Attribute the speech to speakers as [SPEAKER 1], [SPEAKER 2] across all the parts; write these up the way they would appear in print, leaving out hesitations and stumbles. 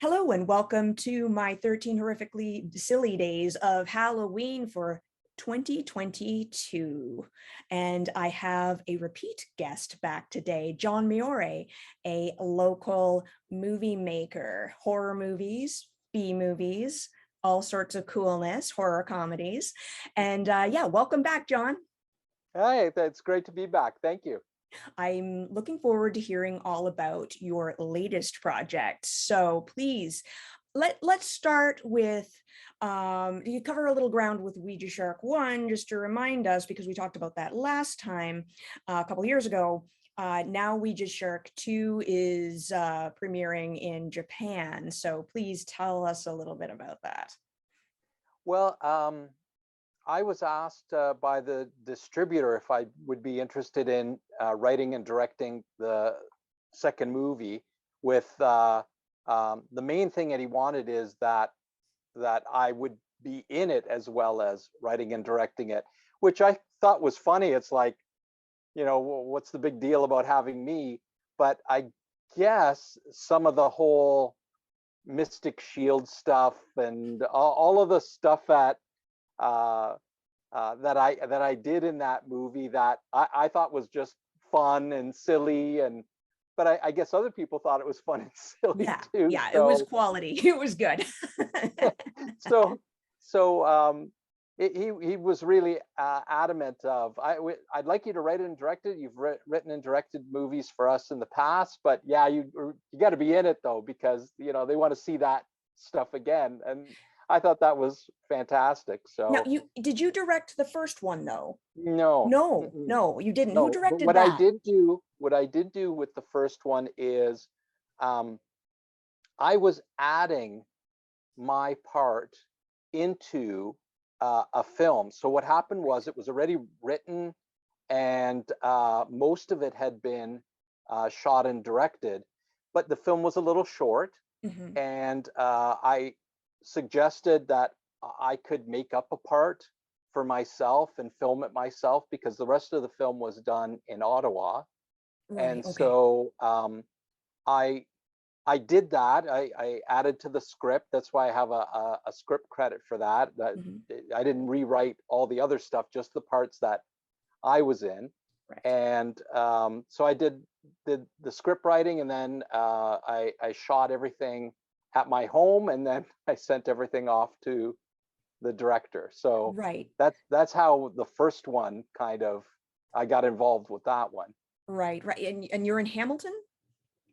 [SPEAKER 1] Hello and welcome to my 13 horrifically silly days of Halloween for 2022. And I have a repeat guest back today, John Migliore, a local movie maker, horror movies, B movies, all sorts of coolness, horror comedies. And yeah, welcome back, John.
[SPEAKER 2] Hi, it's great to be back. Thank you.
[SPEAKER 1] I'm looking forward to hearing all about your latest project. So please, let's start with, you cover a little ground with Ouija Shark 1, just to remind us, because we talked about that last time, a couple years ago. Now Ouija Shark 2 is premiering in Japan. So please tell us a little bit about that.
[SPEAKER 2] Well, I was asked by the distributor if I would be interested in writing and directing the second movie. With the main thing that he wanted is that I would be in it as well as writing and directing it, which I thought was funny. It's like, what's the big deal about having me? But I guess some of the whole Mystic Shield stuff and all of the stuff that I did in that movie that I thought was just fun and silly, but I guess other people thought it was fun and silly too.
[SPEAKER 1] Yeah, it was quality. It was good.
[SPEAKER 2] so he was really adamant of I'd like you to write it and direct it. You've written and directed movies for us in the past, but yeah, you got to be in it though, because they want to see that stuff again. And I thought that was fantastic.
[SPEAKER 1] Now,
[SPEAKER 2] So
[SPEAKER 1] did you direct the first one though?
[SPEAKER 2] no,
[SPEAKER 1] No, you didn't. Who
[SPEAKER 2] no. But
[SPEAKER 1] directed that?
[SPEAKER 2] what I did do with the first one is, I was adding my part into a film. So what happened was it was already written, and most of it had been shot and directed, but the film was a little short.
[SPEAKER 1] Mhm.
[SPEAKER 2] And I suggested that I could make up a part for myself and film it myself, because the rest of the film was done in Ottawa.
[SPEAKER 1] Right,
[SPEAKER 2] And
[SPEAKER 1] okay.
[SPEAKER 2] so I did that. I added to the script. That's why I have a script credit for that.
[SPEAKER 1] Mhm.
[SPEAKER 2] I didn't rewrite all the other stuff, just the parts that I was in.
[SPEAKER 1] Right.
[SPEAKER 2] And so I did the script writing, and then I shot everything at my home, and then I sent everything off to the director. So
[SPEAKER 1] Right.
[SPEAKER 2] that's how the first one I got involved with that one.
[SPEAKER 1] Right. And you're in Hamilton?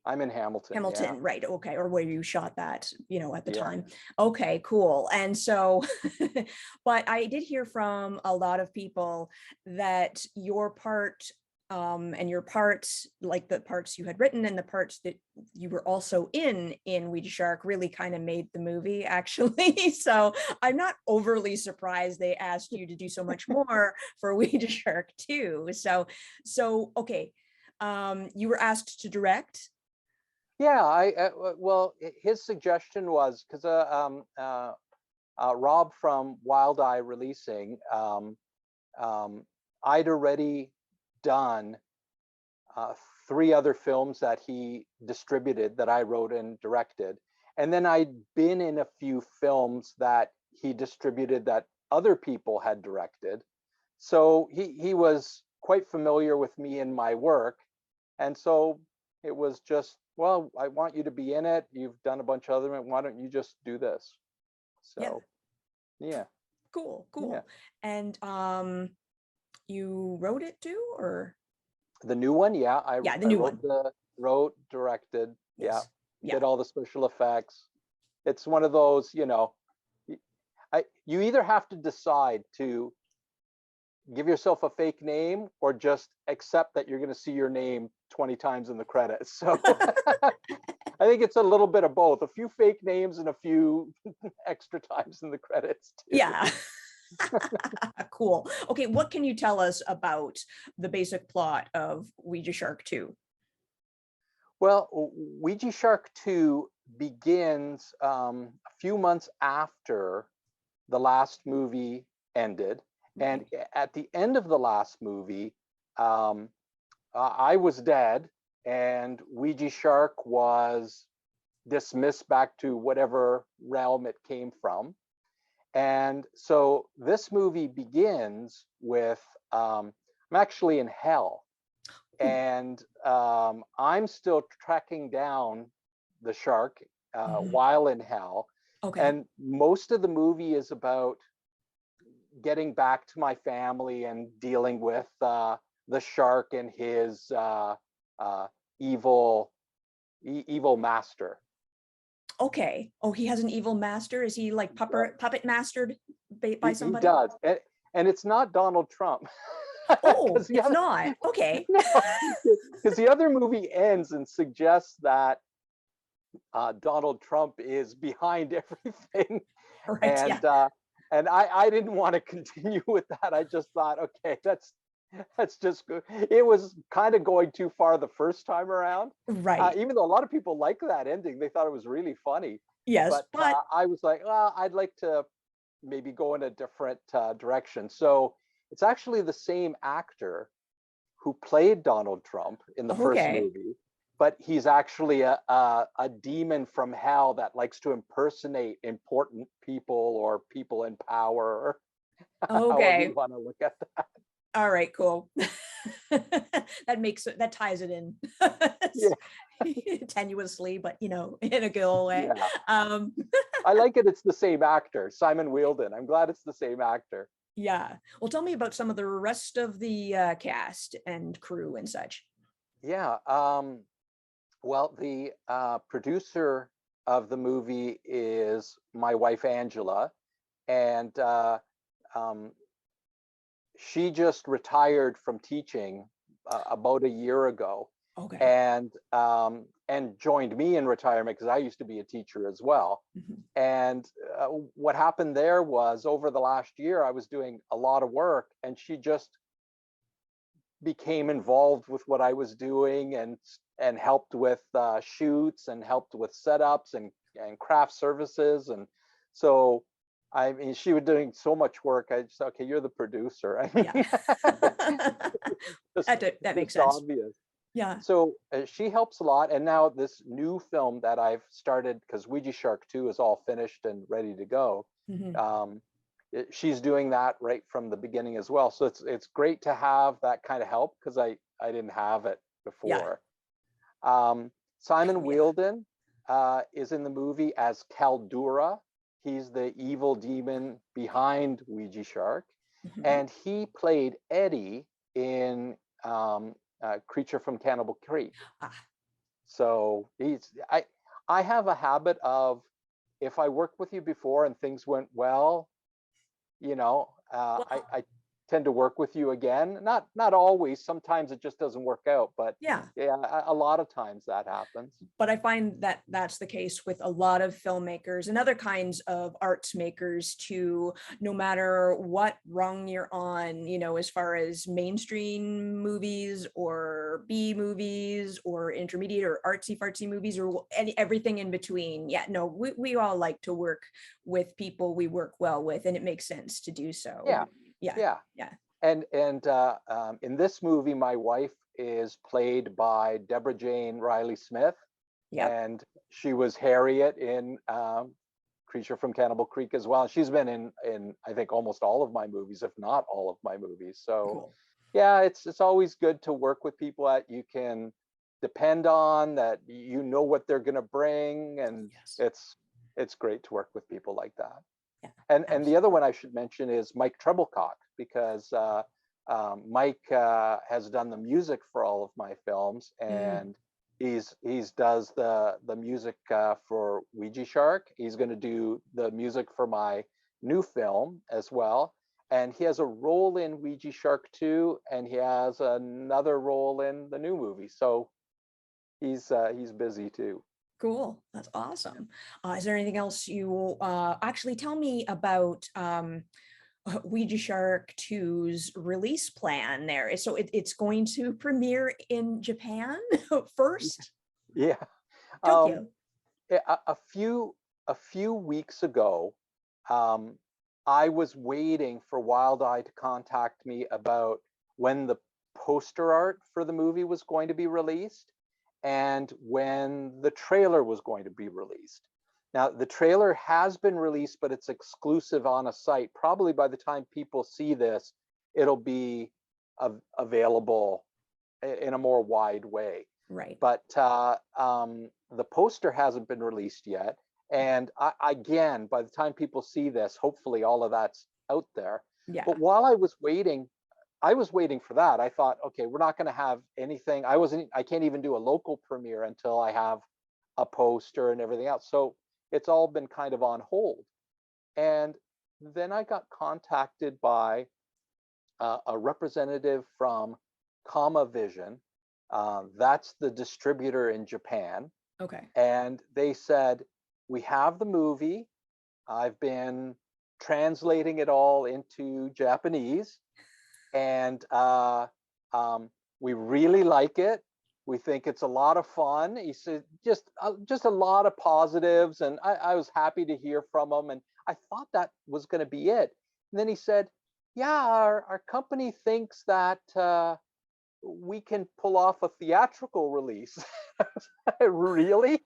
[SPEAKER 2] I'm in Hamilton. Yeah.
[SPEAKER 1] Hamilton, right. Okay. Or where you shot that, at the
[SPEAKER 2] Yeah.
[SPEAKER 1] time. Okay, cool. And so, but I did hear from a lot of people that your part, and your parts, like the parts you had written and the parts that you were also in Ouija Shark, really kind of made the movie, actually. So I'm not overly surprised they asked you to do so much more for Ouija Shark too. So okay. You were asked to direct.
[SPEAKER 2] Yeah, well, his suggestion was because Rob from Wild Eye Releasing, I'd already done 3 other films that he distributed that I wrote and directed, and then I'd been in a few films that he distributed that other people had directed. So he was quite familiar with me and my work, and so it was just, well, I want you to be in it. You've done a bunch of other, why don't you just do this?
[SPEAKER 1] Yeah.
[SPEAKER 2] So yeah.
[SPEAKER 1] Cool.
[SPEAKER 2] Yeah.
[SPEAKER 1] And you wrote it too, or?
[SPEAKER 2] The new one, yeah,
[SPEAKER 1] Yeah, the
[SPEAKER 2] I
[SPEAKER 1] new one.
[SPEAKER 2] wrote, directed, yeah,
[SPEAKER 1] Yes. Yeah.
[SPEAKER 2] did all the special effects. It's one of those, you either have to decide to give yourself a fake name or just accept that you're going to see your name 20 times in the credits. So I think it's a little bit of both, a few fake names and a few extra times in the credits too.
[SPEAKER 1] Yeah. Cool. Okay, what can you tell us about the basic plot of Ouija Shark 2?
[SPEAKER 2] Well, Ouija Shark 2 begins a few months after the last movie ended. And at the end of the last movie, I was dead, and Ouija Shark was dismissed back to whatever realm it came from. And so this movie begins with I'm actually in hell,
[SPEAKER 1] Ooh,
[SPEAKER 2] and I'm still tracking down the shark
[SPEAKER 1] mhm.
[SPEAKER 2] while in hell.
[SPEAKER 1] Okay.
[SPEAKER 2] And most of the movie is about getting back to my family and dealing with the shark and his uh, evil evil master.
[SPEAKER 1] Okay. Oh, he has an evil master. Is he like puppet mastered by
[SPEAKER 2] He
[SPEAKER 1] somebody?
[SPEAKER 2] does, and it's not Donald Trump.
[SPEAKER 1] Oh,
[SPEAKER 2] Because the
[SPEAKER 1] it's
[SPEAKER 2] other
[SPEAKER 1] not. Okay.
[SPEAKER 2] no, because the other movie ends and suggests that Donald Trump is behind everything,
[SPEAKER 1] Right. Yeah.
[SPEAKER 2] and I didn't want to continue with that. I just thought, okay, that's just good. It was kind of going too far the first time around,
[SPEAKER 1] Right.
[SPEAKER 2] even though a lot of people like that ending. They thought it was really funny,
[SPEAKER 1] Yes.
[SPEAKER 2] but
[SPEAKER 1] But
[SPEAKER 2] I was like, well, I'd like to maybe go in a different direction. So it's actually the same actor who played Donald Trump in the first
[SPEAKER 1] okay.
[SPEAKER 2] movie, but he's actually a demon from hell that likes to impersonate important people or people in power, however you
[SPEAKER 1] Okay.
[SPEAKER 2] want to look at that.
[SPEAKER 1] All right, cool. That ties it in
[SPEAKER 2] Yeah,
[SPEAKER 1] tenuously, but in a good way.
[SPEAKER 2] yeah.
[SPEAKER 1] Um,
[SPEAKER 2] I like it. It's the same actor, Simon Wheeldon. I'm glad it's the same actor.
[SPEAKER 1] yeah. Well, tell me about some of the rest of the cast and crew and such.
[SPEAKER 2] Yeah. Well, the producer of the movie is my wife, Angela, and um, she just retired from teaching about a year ago,
[SPEAKER 1] Okay.
[SPEAKER 2] and joined me in retirement because I used to be a teacher as well.
[SPEAKER 1] Mhm.
[SPEAKER 2] And what happened there was over the last year, I was doing a lot of work, and she just became involved with what I was doing and helped with shoots and helped with setups and craft services. And so I mean, she was doing so much work. I just, okay, you're the producer. I
[SPEAKER 1] Yeah.
[SPEAKER 2] mean, just
[SPEAKER 1] That makes
[SPEAKER 2] just
[SPEAKER 1] sense.
[SPEAKER 2] obvious.
[SPEAKER 1] Yeah.
[SPEAKER 2] So she helps a lot. And now this new film that I've started, because Ouija Shark 2 is all finished and ready to go.
[SPEAKER 1] Mhm.
[SPEAKER 2] Um, she's doing that right from the beginning as well. So it's great to have that kind of help because I didn't have it
[SPEAKER 1] Yeah.
[SPEAKER 2] before. Simon
[SPEAKER 1] Oh, yeah.
[SPEAKER 2] Wheeldon is in the movie as Caldura. He's the evil demon behind Ouija Shark,
[SPEAKER 1] Mhm.
[SPEAKER 2] and he played Eddie in Creature from Cannibal Creek.
[SPEAKER 1] Ah,
[SPEAKER 2] So I have a habit of, if I worked with you before and things went well,
[SPEAKER 1] well,
[SPEAKER 2] I tend to work with you again. Not always. Sometimes it just doesn't work out, but
[SPEAKER 1] yeah.
[SPEAKER 2] yeah, a lot of times that happens.
[SPEAKER 1] But I find that that's the case with a lot of filmmakers and other kinds of arts makers too, no matter what rung you're on, as far as mainstream movies or B movies or intermediate or artsy fartsy movies or everything in between. Yeah, no, we all like to work with people we work well with, and it makes sense to do so.
[SPEAKER 2] Yeah,
[SPEAKER 1] Yeah,
[SPEAKER 2] yeah.
[SPEAKER 1] yeah.
[SPEAKER 2] And in this movie, my wife is played by Deborah Jane Riley Smith,
[SPEAKER 1] Yep.
[SPEAKER 2] and she was Harriet in Creature from Cannibal Creek as well. She's been in I think almost all of my movies, if not all of my movies. So
[SPEAKER 1] Cool.
[SPEAKER 2] yeah, it's always good to work with people that you can depend on, that you know what they're going to bring, and
[SPEAKER 1] Yes.
[SPEAKER 2] it's great to work with people like that.
[SPEAKER 1] Yeah,
[SPEAKER 2] And the other
[SPEAKER 1] absolutely.
[SPEAKER 2] one I should mention is Mike Treblecock, because Mike has done the music for all of my films,
[SPEAKER 1] Mm,
[SPEAKER 2] and he's does the music for Ouija Shark. He's going to do the music for my new film as well, and he has a role in Ouija Shark 2, and he has another role in the new movie. So he's busy too.
[SPEAKER 1] cool. That's awesome. Is there anything else you actually tell me about Ouija Shark 2's release plan there? So it's going to premiere in Japan first?
[SPEAKER 2] Yeah. Um,
[SPEAKER 1] Tokyo.
[SPEAKER 2] a few weeks ago, um, I was waiting for Wild Eye to contact me about when the poster art for the movie was going to be released, and when the trailer was going to be released. Now, the trailer has been released, but it's exclusive on a site. Probably by the time people see this, it'll be available in a more wide way.
[SPEAKER 1] Right.
[SPEAKER 2] But the poster hasn't been released yet. And again, by the time people see this, hopefully all of that's out there.
[SPEAKER 1] Yeah.
[SPEAKER 2] But while I was waiting for that. I thought, okay, we're not going to have anything. I can't even do a local premiere until I have a poster and everything else. So it's all been kind of on hold. And then I got contacted by a representative from Comma Vision. That's the distributor in Japan.
[SPEAKER 1] Okay.
[SPEAKER 2] And they said, we have the movie. I've been translating it all into Japanese. And we really like it. We think it's a lot of fun. He said just a lot of positives, and I was happy to hear from him. And I thought that was going to be it. And then he said, "Yeah, our company thinks that we can pull off a theatrical release." Really?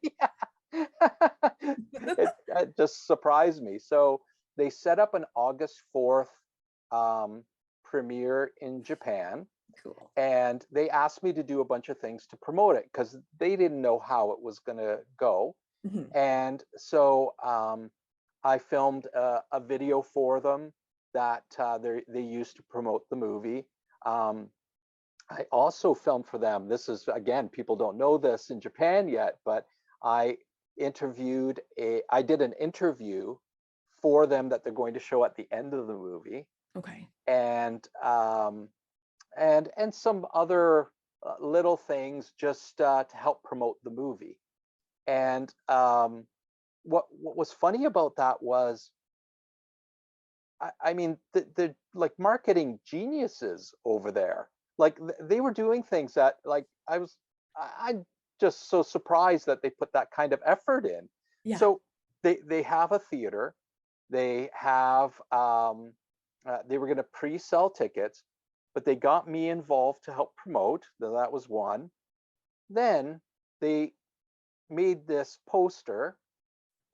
[SPEAKER 2] It just surprised me. So they set up an August 4th premiere in Japan.
[SPEAKER 1] Cool.
[SPEAKER 2] And they asked me to do a bunch of things to promote it because they didn't know how it was going to go.
[SPEAKER 1] Mm-hmm.
[SPEAKER 2] And so I filmed a video for them that they used to promote the movie. I also filmed for them. This is, again, people don't know this in Japan yet, but I did an interview for them that they're going to show at the end of the movie.
[SPEAKER 1] Okay.
[SPEAKER 2] And some other little things just to help promote the movie. And what was funny about that was, I mean, the like marketing geniuses over there, like they were doing things that like I'm just so surprised that they put that kind of effort in.
[SPEAKER 1] Yeah.
[SPEAKER 2] So they have a theater, they have they were going to pre-sell tickets, but they got me involved to help promote. That was one. Then they made this poster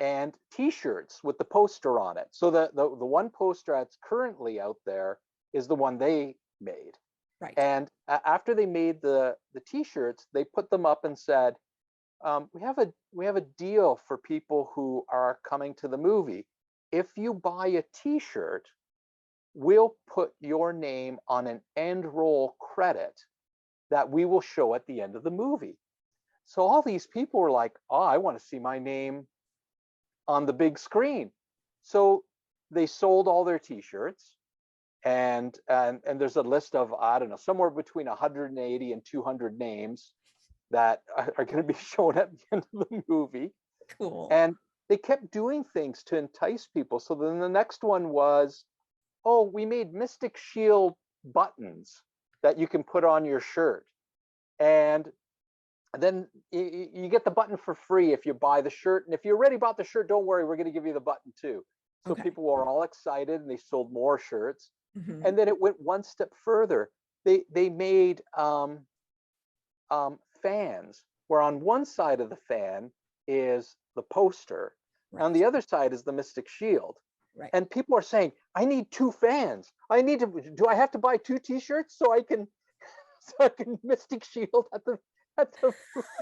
[SPEAKER 2] and T-shirts with the poster on it. So the one poster that's currently out there is the one they made.
[SPEAKER 1] Right.
[SPEAKER 2] And after they made the T-shirts, they put them up and said, we have a deal for people who are coming to the movie. If you buy a T-shirt, we'll put your name on an end roll credit that we will show at the end of the movie. So all these people were like, oh, I want to see my name on the big screen. So they sold all their T-shirts, and there's a list of, I don't know, somewhere between 180 and 200 names that are going to be shown at the end of the movie.
[SPEAKER 1] Cool.
[SPEAKER 2] And they kept doing things to entice people. So then the next one was, oh, we made Mystic Shield buttons that you can put on your shirt. And then you get the button for free if you buy the shirt. And if you already bought the shirt, don't worry, we're going to give you the button too. So
[SPEAKER 1] Okay.
[SPEAKER 2] people were all excited and they sold more shirts.
[SPEAKER 1] Mm-hmm.
[SPEAKER 2] And then it went one step further. They made fans where on one side of the fan is the poster.
[SPEAKER 1] Right.
[SPEAKER 2] On the other side is the Mystic Shield.
[SPEAKER 1] Right.
[SPEAKER 2] And people are saying, I need two fans. Do I have to buy two T-shirts so I can Mystic Shield at the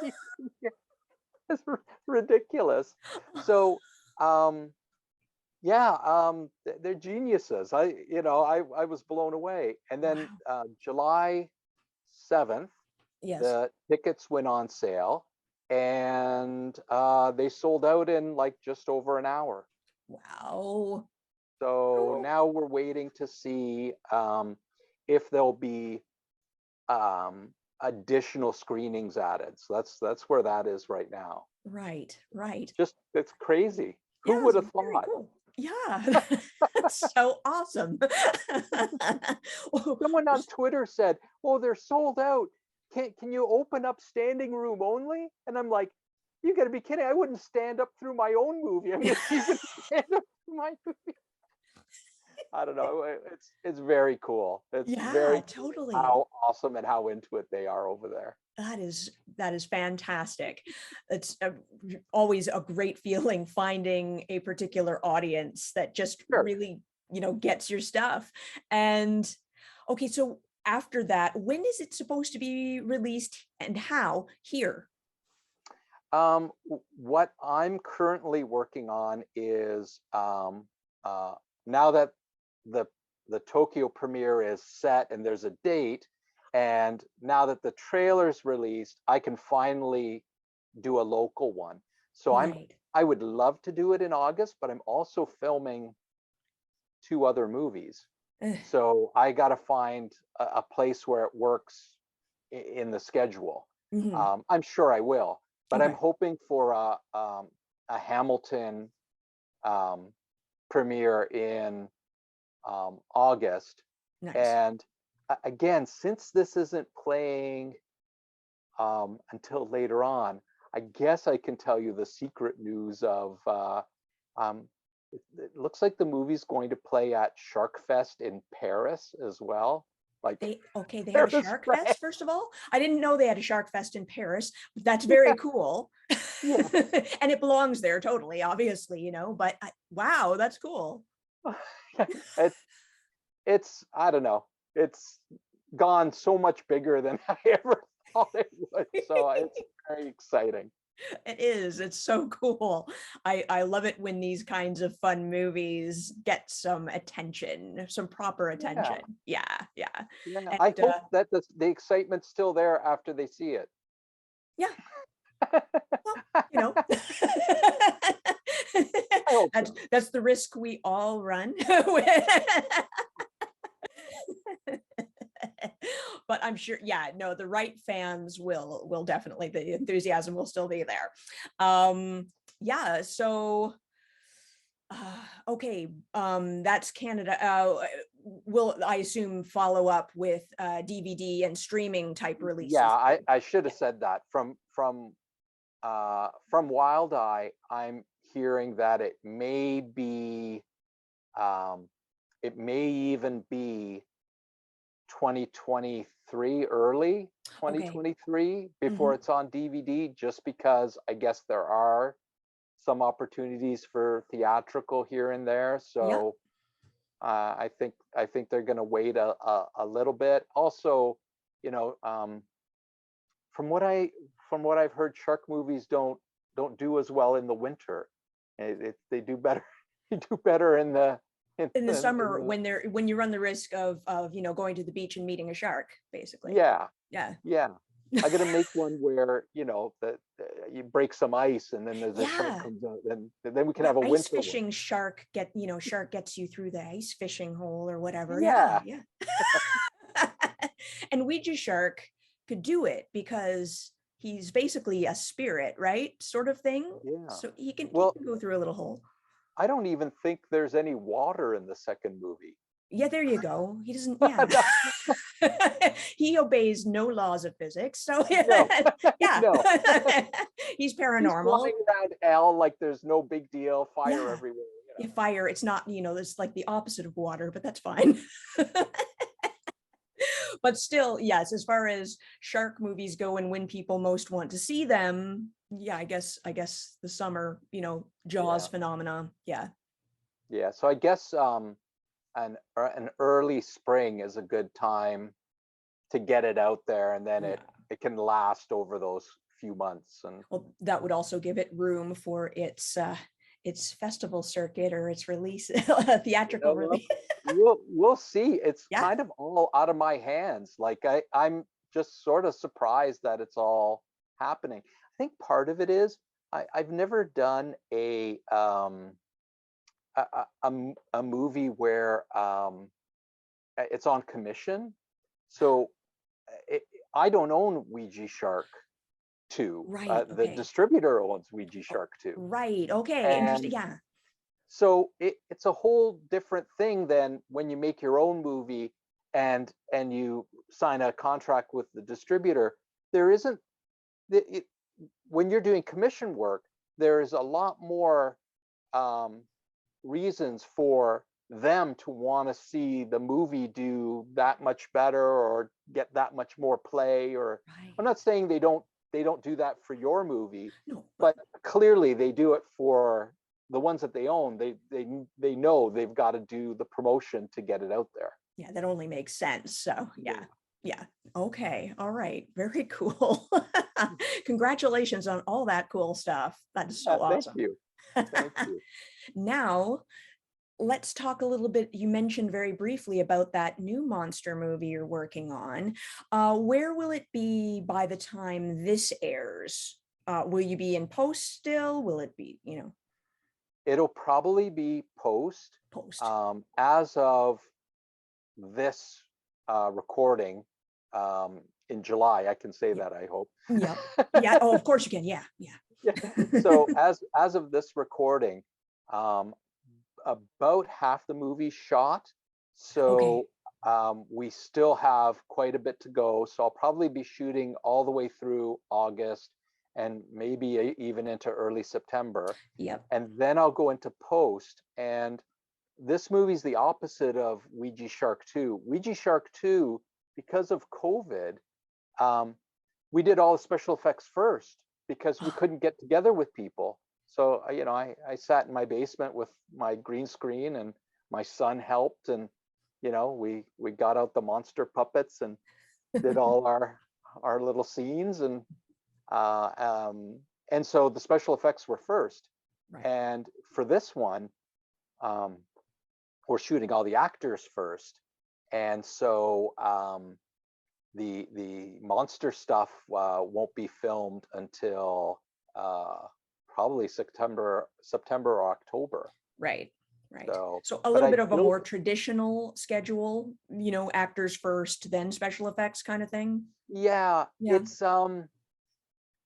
[SPEAKER 2] movie? It's ridiculous. So they're geniuses. I was blown away. And then July 7th,
[SPEAKER 1] yes,
[SPEAKER 2] the tickets went on sale, and they sold out in like just over an hour.
[SPEAKER 1] Wow.
[SPEAKER 2] So now we're waiting to see if there'll be additional screenings added. So that's where that is right now.
[SPEAKER 1] Right.
[SPEAKER 2] Just, it's crazy. Who
[SPEAKER 1] Yeah,
[SPEAKER 2] would have
[SPEAKER 1] it's very
[SPEAKER 2] thought?
[SPEAKER 1] cool. Yeah, that's so awesome.
[SPEAKER 2] Someone on Twitter said, "Oh, they're sold out. Can you open up standing room only?" And I'm like, "You got to be kidding! I wouldn't stand up through my own movie. I mean, you can stand up through my movie." I don't know. It's very cool. It's very
[SPEAKER 1] Yeah,
[SPEAKER 2] cool
[SPEAKER 1] totally.
[SPEAKER 2] how awesome and how into it they are over there.
[SPEAKER 1] That is fantastic. It's always a great feeling finding a particular audience that just
[SPEAKER 2] Sure.
[SPEAKER 1] really, gets your stuff. And okay, so after that, when is it supposed to be released and how here?
[SPEAKER 2] What I'm currently working on is now that the the Tokyo premiere is set and there's a date, and now that the trailer's released, I can finally do a local one. So
[SPEAKER 1] Right.
[SPEAKER 2] I would love to do it in August, but I'm also filming two other movies.
[SPEAKER 1] Ugh,
[SPEAKER 2] So I got to find a place where it works in the schedule.
[SPEAKER 1] mhm.
[SPEAKER 2] I'm sure I will, but I'm
[SPEAKER 1] Okay.
[SPEAKER 2] hoping for a Hamilton um, premiere in August.
[SPEAKER 1] Nice.
[SPEAKER 2] And again, since this isn't playing until later on, I guess I can tell you the secret news of um, it looks like the movie's going to play at Shark Fest in Paris as well. Like
[SPEAKER 1] They have a
[SPEAKER 2] Paris,
[SPEAKER 1] Shark
[SPEAKER 2] France.
[SPEAKER 1] Fest, first of all. I didn't know they had a Shark Fest in Paris, but that's very cool.
[SPEAKER 2] Yeah,
[SPEAKER 1] And it belongs there totally, obviously, but wow, that's cool.
[SPEAKER 2] yeah. It, it's I don't know. It's gone so much bigger than I ever thought it would. So it's very exciting.
[SPEAKER 1] It is. It's so cool. I love it when these kinds of fun movies get some attention, some proper
[SPEAKER 2] Yeah,
[SPEAKER 1] attention. Yeah, yeah.
[SPEAKER 2] yeah. I
[SPEAKER 1] And
[SPEAKER 2] hope that the excitement's still there after they see it.
[SPEAKER 1] yeah, well,
[SPEAKER 2] I hope
[SPEAKER 1] that's
[SPEAKER 2] so.
[SPEAKER 1] that's the risk we all run. But I'm sure, yeah, no, the right fans will definitely, the enthusiasm will still be there. Yeah, so okay, that's Canada. Will, I assume, follow up with DVD and streaming type
[SPEAKER 2] Yeah,
[SPEAKER 1] releases too?
[SPEAKER 2] I should
[SPEAKER 1] Yeah.
[SPEAKER 2] have said that. From Wild Eye, I'm hearing that um, it may even be 2023, early
[SPEAKER 1] Okay.
[SPEAKER 2] 2023
[SPEAKER 1] Hmm.
[SPEAKER 2] before it's on DVD, just because I guess there are some opportunities for theatrical here and there.
[SPEAKER 1] Yeah.
[SPEAKER 2] So I think they're going to wait a little bit. Also, you know, from what I from what I've heard, shark movies don't do as well in the winter. They do better. They do better in the
[SPEAKER 1] In the
[SPEAKER 2] in
[SPEAKER 1] summer,
[SPEAKER 2] the
[SPEAKER 1] when you run the risk of going to the beach and meeting a shark, basically.
[SPEAKER 2] yeah,
[SPEAKER 1] Yeah.
[SPEAKER 2] yeah. I got to make one where that you break some ice and then the shark
[SPEAKER 1] Yeah.
[SPEAKER 2] comes out. Then we can
[SPEAKER 1] Yeah,
[SPEAKER 2] have a
[SPEAKER 1] ice
[SPEAKER 2] winter one.
[SPEAKER 1] fishing shark gets you through the ice fishing hole or whatever. Yeah,
[SPEAKER 2] Yeah,
[SPEAKER 1] yeah. And Ouija Shark could do it because he's basically a spirit, right? Sort of thing.
[SPEAKER 2] yeah.
[SPEAKER 1] So he can
[SPEAKER 2] Well,
[SPEAKER 1] go through a little hole.
[SPEAKER 2] I don't even think there's any water in the second movie.
[SPEAKER 1] Yeah, there you go. He doesn't, yeah. He obeys no laws of physics. So
[SPEAKER 2] No,
[SPEAKER 1] yeah.
[SPEAKER 2] no.
[SPEAKER 1] He's
[SPEAKER 2] He's
[SPEAKER 1] paranormal.
[SPEAKER 2] flying around L like there's no big deal, fire
[SPEAKER 1] Yeah.
[SPEAKER 2] everywhere.
[SPEAKER 1] Fire, it's not, it's like the opposite of water, but that's fine. But still, yes, as far as shark movies go and when people most want to see them, yeah, I guess the summer, Jaws
[SPEAKER 2] Yeah,
[SPEAKER 1] phenomena. Yeah.
[SPEAKER 2] yeah. So I guess an early spring is a good time to get it out there, and then
[SPEAKER 1] Yeah.
[SPEAKER 2] it can last over those few months. And
[SPEAKER 1] Well, that would also give it room for its festival circuit or its release, theatrical
[SPEAKER 2] well,
[SPEAKER 1] release.
[SPEAKER 2] we'll see. It's
[SPEAKER 1] Yeah.
[SPEAKER 2] kind of all out of my hands. Like I'm just sort of surprised that it's all happening. I think part of it is I've never done a movie where it's on commission. So it, I don't own Ouija Shark 2.
[SPEAKER 1] Right.
[SPEAKER 2] The
[SPEAKER 1] Okay.
[SPEAKER 2] distributor owns Ouija
[SPEAKER 1] Oh,
[SPEAKER 2] Shark 2.
[SPEAKER 1] right. Okay. Interesting.
[SPEAKER 2] And
[SPEAKER 1] Yeah.
[SPEAKER 2] so it's a whole different thing than when you make your own movie and you sign a contract with the distributor. There isn't it, when you're doing commission work, there is a lot more um, reasons for them to want to see the movie do that much better or get that much more play. Or
[SPEAKER 1] Right.
[SPEAKER 2] I'm not saying they don't do that for your movie,
[SPEAKER 1] No, but
[SPEAKER 2] but clearly they do it for the ones that they own. They know they've got to do the promotion to get it out there.
[SPEAKER 1] yeah, that only makes sense. So
[SPEAKER 2] Yeah.
[SPEAKER 1] yeah. Yeah. Okay. All right. Very cool. Congratulations on all that cool stuff. That's so
[SPEAKER 2] Thank
[SPEAKER 1] awesome.
[SPEAKER 2] you. Thank you.
[SPEAKER 1] Now, let's talk a little bit. You mentioned very briefly about that new monster movie you're working on. Where will it be by the time this airs? Will you be in post still? Will it be,
[SPEAKER 2] It'll probably be post.
[SPEAKER 1] post?
[SPEAKER 2] As of this recording, in July, I can say
[SPEAKER 1] Yep.
[SPEAKER 2] that, I hope.
[SPEAKER 1] Yep. Yeah. Oh, of course you can. Yeah. Yeah.
[SPEAKER 2] Yeah. So as of this recording, um, about half the movie shot.
[SPEAKER 1] Okay.
[SPEAKER 2] So we still have quite a bit to go. So I'll probably be shooting all the way through August and maybe even into early September.
[SPEAKER 1] Yep.
[SPEAKER 2] And then I'll go into post. And this movie's the opposite of Ouija Shark 2. Ouija Shark 2, because of COVID, we did all the special effects first because we couldn't get together with people. So, I sat in my basement with my green screen, and my son helped, and, we got out the monster puppets and did all our little scenes. And so the special effects were first.
[SPEAKER 1] Right.
[SPEAKER 2] And for this one, we're shooting all the actors first. And so the monster stuff won't be filmed until probably September or October.
[SPEAKER 1] Right. Right.
[SPEAKER 2] So,
[SPEAKER 1] So a
[SPEAKER 2] but
[SPEAKER 1] little
[SPEAKER 2] I
[SPEAKER 1] bit of a
[SPEAKER 2] will,
[SPEAKER 1] more traditional schedule, actors first, then special effects kind of thing.
[SPEAKER 2] yeah,
[SPEAKER 1] Yeah.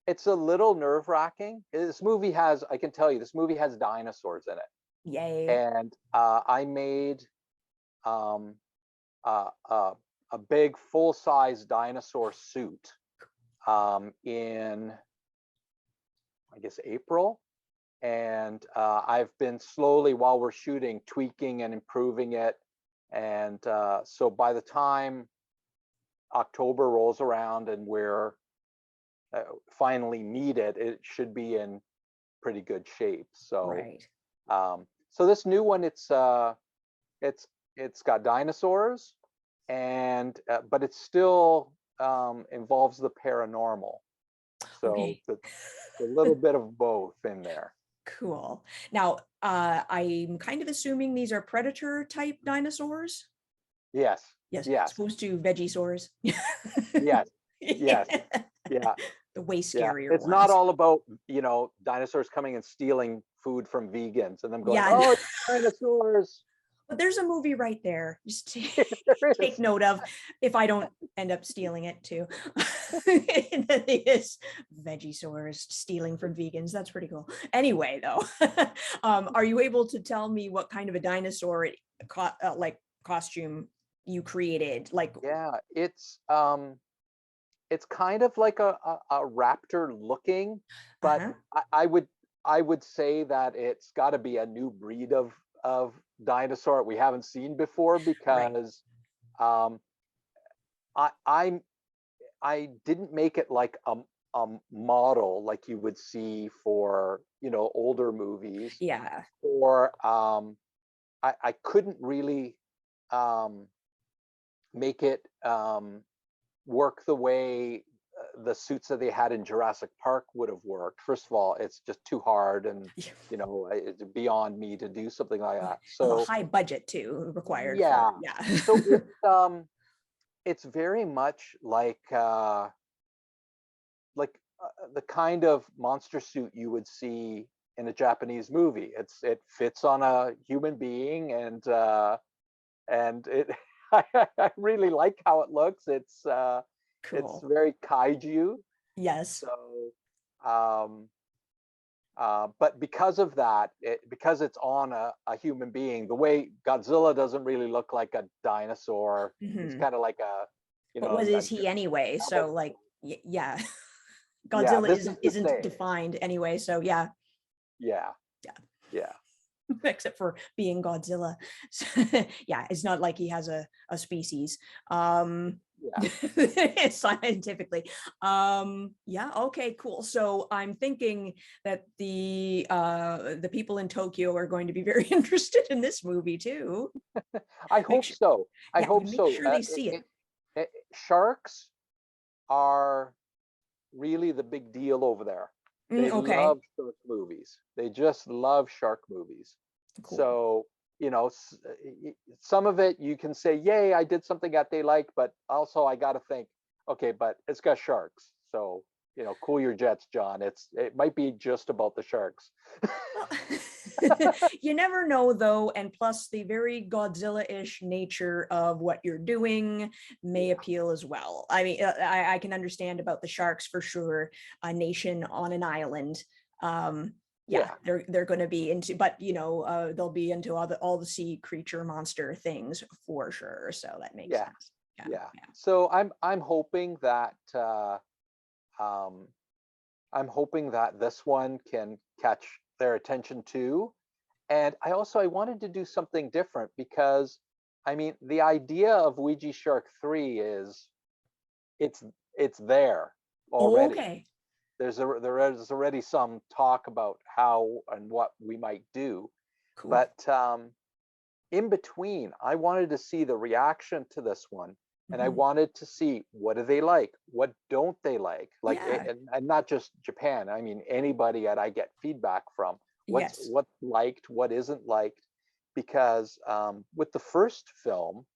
[SPEAKER 2] it's a little nerve-wracking. I can tell you, this movie has dinosaurs in it.
[SPEAKER 1] Yay.
[SPEAKER 2] And I made um, a big full-size dinosaur suit in, I guess, April. And I've been slowly, while we're shooting, tweaking and improving it. And so by the time October rolls around and we're finally need it, it should be in pretty good shape. So
[SPEAKER 1] Right.
[SPEAKER 2] so this new one, it's got dinosaurs, and but it still involves the paranormal. So
[SPEAKER 1] Okay.
[SPEAKER 2] the a little bit of both in there.
[SPEAKER 1] Cool. Now, I'm kind of assuming these are predator type dinosaurs.
[SPEAKER 2] Yes,
[SPEAKER 1] Yes, as
[SPEAKER 2] yes,
[SPEAKER 1] opposed to vegisaurs.
[SPEAKER 2] yes, yes,
[SPEAKER 1] Yeah.
[SPEAKER 2] yeah,
[SPEAKER 1] The way
[SPEAKER 2] yeah.
[SPEAKER 1] scarier
[SPEAKER 2] It's not
[SPEAKER 1] ones.
[SPEAKER 2] all about, dinosaurs coming and stealing food from vegans and them going,
[SPEAKER 1] Yeah,
[SPEAKER 2] oh, dinosaurs.
[SPEAKER 1] but there's a movie right there. Just
[SPEAKER 2] There
[SPEAKER 1] take
[SPEAKER 2] is.
[SPEAKER 1] note of if I don't end up stealing it too. It is Vegisaurs stealing from vegans. That's pretty cool. Anyway, though, are you able to tell me what kind of a dinosaur like costume you created? Like,
[SPEAKER 2] Yeah, it's kind of like a raptor looking, but
[SPEAKER 1] uh-huh.
[SPEAKER 2] I would say that it's got to be a new breed of dinosaur we haven't seen before,
[SPEAKER 1] Right.
[SPEAKER 2] because um, I didn't make it like a model like you would see for older movies,
[SPEAKER 1] Yeah.
[SPEAKER 2] or I couldn't really um, make it work the way the suits that they had in Jurassic Park would have worked. First of all, it's just too hard, and it's beyond me to do something like
[SPEAKER 1] Yeah.
[SPEAKER 2] that.
[SPEAKER 1] Well, a
[SPEAKER 2] So
[SPEAKER 1] high budget too required for,
[SPEAKER 2] yeah,
[SPEAKER 1] yeah.
[SPEAKER 2] so it's very much like the kind of monster suit you would see in a Japanese movie. It fits on a human being, and it I really like how it looks. It's
[SPEAKER 1] Cool.
[SPEAKER 2] very kaiju.
[SPEAKER 1] Yes.
[SPEAKER 2] So but because of that, because it's on a human being, the way Godzilla doesn't really look like a dinosaur. He's
[SPEAKER 1] Hmm.
[SPEAKER 2] kind of like a,
[SPEAKER 1] But what
[SPEAKER 2] a
[SPEAKER 1] is he anyway? So
[SPEAKER 2] mammal.
[SPEAKER 1] like, yeah,
[SPEAKER 2] Yeah,
[SPEAKER 1] Godzilla
[SPEAKER 2] this is the
[SPEAKER 1] isn't
[SPEAKER 2] same.
[SPEAKER 1] defined anyway. So yeah,
[SPEAKER 2] Yeah,
[SPEAKER 1] yeah.
[SPEAKER 2] yeah.
[SPEAKER 1] except for being Godzilla. Yeah, it's not like he has a species.
[SPEAKER 2] Yeah.
[SPEAKER 1] Scientifically. Yeah, okay, cool. So I'm thinking that the people in Tokyo are going to be very interested in this movie too.
[SPEAKER 2] I
[SPEAKER 1] Make
[SPEAKER 2] hope
[SPEAKER 1] sure,
[SPEAKER 2] so. I
[SPEAKER 1] yeah,
[SPEAKER 2] hope
[SPEAKER 1] make
[SPEAKER 2] so.
[SPEAKER 1] sure they see it.
[SPEAKER 2] Sharks are really the big deal over there. They
[SPEAKER 1] Okay,
[SPEAKER 2] love shark movies. They just love shark movies.
[SPEAKER 1] cool.
[SPEAKER 2] So, some of it you can say, yay, I did something that they like, but also I got to think, okay, but it's got sharks. So, cool your jets, John. It might be just about the sharks.
[SPEAKER 1] Well, you never know though, and plus the very Godzilla-ish nature of what you're doing may
[SPEAKER 2] Yeah.
[SPEAKER 1] appeal as well. I mean, I can understand about the sharks for sure. A nation on an island. Yeah,
[SPEAKER 2] Yeah.
[SPEAKER 1] they're going to be into, but they'll be into all the sea creature monster things for sure. So that makes
[SPEAKER 2] Yeah.
[SPEAKER 1] sense. Yeah,
[SPEAKER 2] Yeah.
[SPEAKER 1] yeah.
[SPEAKER 2] So I'm hoping that um, this one can catch their attention too. And I wanted to do something different because I mean the idea of Ouija Shark 3 is it's it's there already.
[SPEAKER 1] Okay,
[SPEAKER 2] There is already some talk about how and what we might do.
[SPEAKER 1] cool.
[SPEAKER 2] But in between, I wanted to see the reaction to this one. And I
[SPEAKER 1] Mhm.
[SPEAKER 2] wanted to see what do they like? What don't they like,
[SPEAKER 1] Yeah.
[SPEAKER 2] and not just Japan. I mean, anybody that I get feedback from,
[SPEAKER 1] Yes.
[SPEAKER 2] what's liked, what isn't liked, because with the first film,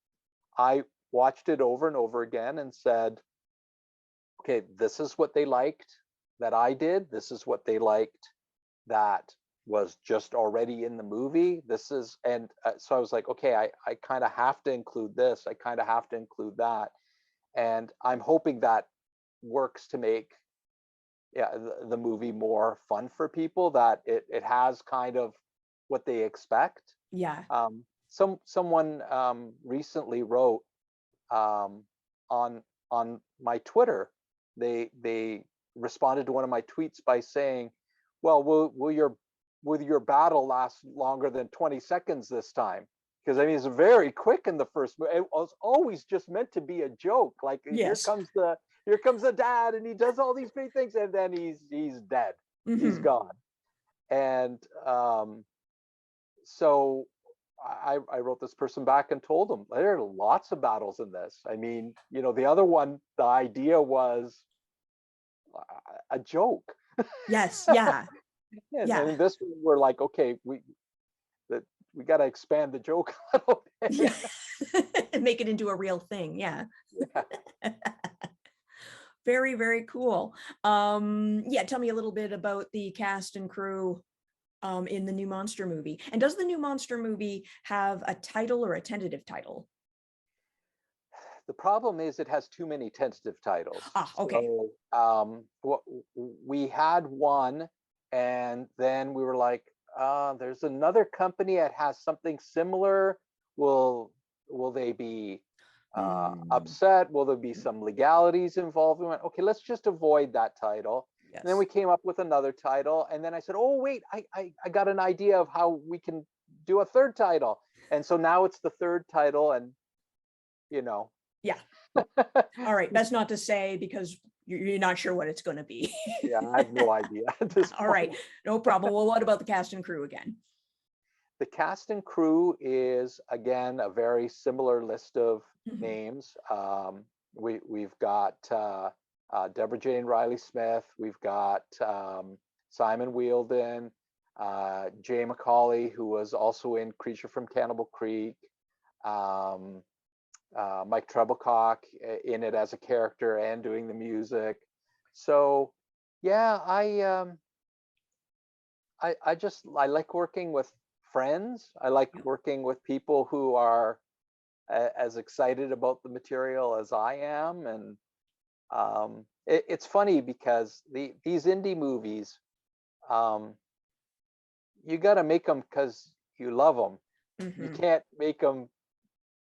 [SPEAKER 2] I watched it over and over again and said, okay, this is what they liked that I did. This is what they liked that was just already in the movie. This is, and so I was like, okay, I kind of have to include this. I kind of have to include that. And I'm hoping that works to make, yeah, the movie more fun for people, that it has kind of what they expect.
[SPEAKER 1] Yeah.
[SPEAKER 2] Someone recently wrote um, on my Twitter. They responded to one of my tweets by saying, "Well, will your battle last longer than 20 seconds this time?" Because I mean, it's very quick in the first movie. It was always just meant to be a joke. Like
[SPEAKER 1] Yes.
[SPEAKER 2] here comes the dad, and he does all these great things, and then he's dead. He's
[SPEAKER 1] Hmm.
[SPEAKER 2] gone. And so I wrote this person back and told them there are lots of battles in this. I mean, the other one, the idea was a joke.
[SPEAKER 1] Yes. Yeah.
[SPEAKER 2] And
[SPEAKER 1] Yeah.
[SPEAKER 2] in this one, we're like, okay, we got to expand the joke a little
[SPEAKER 1] Yeah.
[SPEAKER 2] bit.
[SPEAKER 1] Make it into a real thing. Yeah.
[SPEAKER 2] Yeah.
[SPEAKER 1] Very, very cool. Yeah, tell me a little bit about the cast and crew in the new Monster movie. And does the new Monster movie have a title or a tentative title?
[SPEAKER 2] The problem is it has too many tentative titles.
[SPEAKER 1] Ah, okay.
[SPEAKER 2] So we had one, and then we were like, there's another company that has something similar. Will they be
[SPEAKER 1] Hmm.
[SPEAKER 2] upset? Will there be some legalities involved? We went, okay, let's just avoid that title. And then we
[SPEAKER 1] Yes.
[SPEAKER 2] came up with another title, and then I said, oh wait, I got an idea of how we can do a third title. And so now it's the third title, and you know.
[SPEAKER 1] Yeah. All right. That's not to say because you're not sure what it's going to be.
[SPEAKER 2] Yeah, I have no idea at this
[SPEAKER 1] All
[SPEAKER 2] point.
[SPEAKER 1] right. No problem. Well, what about the cast and crew again?
[SPEAKER 2] The cast and crew is again a very similar list of
[SPEAKER 1] Mhm.
[SPEAKER 2] names. We've got Deborah Jane Riley Smith. We've got Simon Wheeldon, Jay McCauley, who was also in Creature from Cannibal Creek. Um, Mike Treblecock in it as a character and doing the music. So, yeah, I like working with friends. I like
[SPEAKER 1] Yeah.
[SPEAKER 2] working with people who are as excited about the material as I am, and it's funny because these indie movies, um, you got to make them because you love them. You
[SPEAKER 1] Mhm.
[SPEAKER 2] can't make them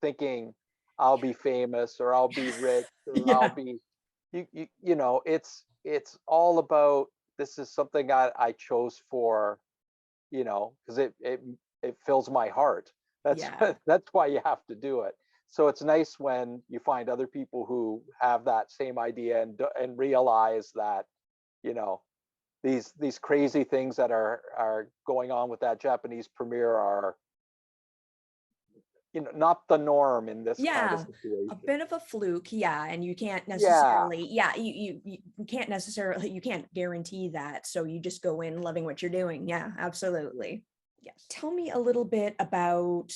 [SPEAKER 2] thinking I'll be famous or I'll be rich or I'll
[SPEAKER 1] Yeah.
[SPEAKER 2] be it's all about this is something I chose for, because it it fills my heart. That's
[SPEAKER 1] Yeah.
[SPEAKER 2] that's why you have to do it. So it's nice when you find other people who have that same idea and realize that, you know, these crazy things that are going on with that Japanese premiere are, you know, not the norm in this kind of
[SPEAKER 1] Yeah, a
[SPEAKER 2] situation.
[SPEAKER 1] bit of a fluke, yeah, and you can't
[SPEAKER 2] Yeah,
[SPEAKER 1] necessarily, yeah, you can't necessarily, you can't guarantee that, so you just go in loving what you're doing. Yeah, absolutely. Yes. Tell me a little bit about,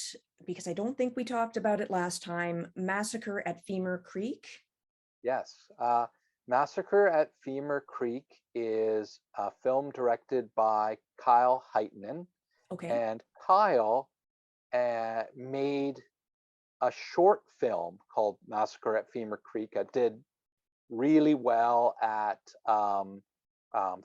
[SPEAKER 1] because I don't think we talked about it last time, Massacre at Femur Creek.
[SPEAKER 2] yes. Massacre at Femur Creek is a film directed by Kyle Heitman,
[SPEAKER 1] Okay,
[SPEAKER 2] and Kyle made a short film called Massacre at Femur Creek. It did really well at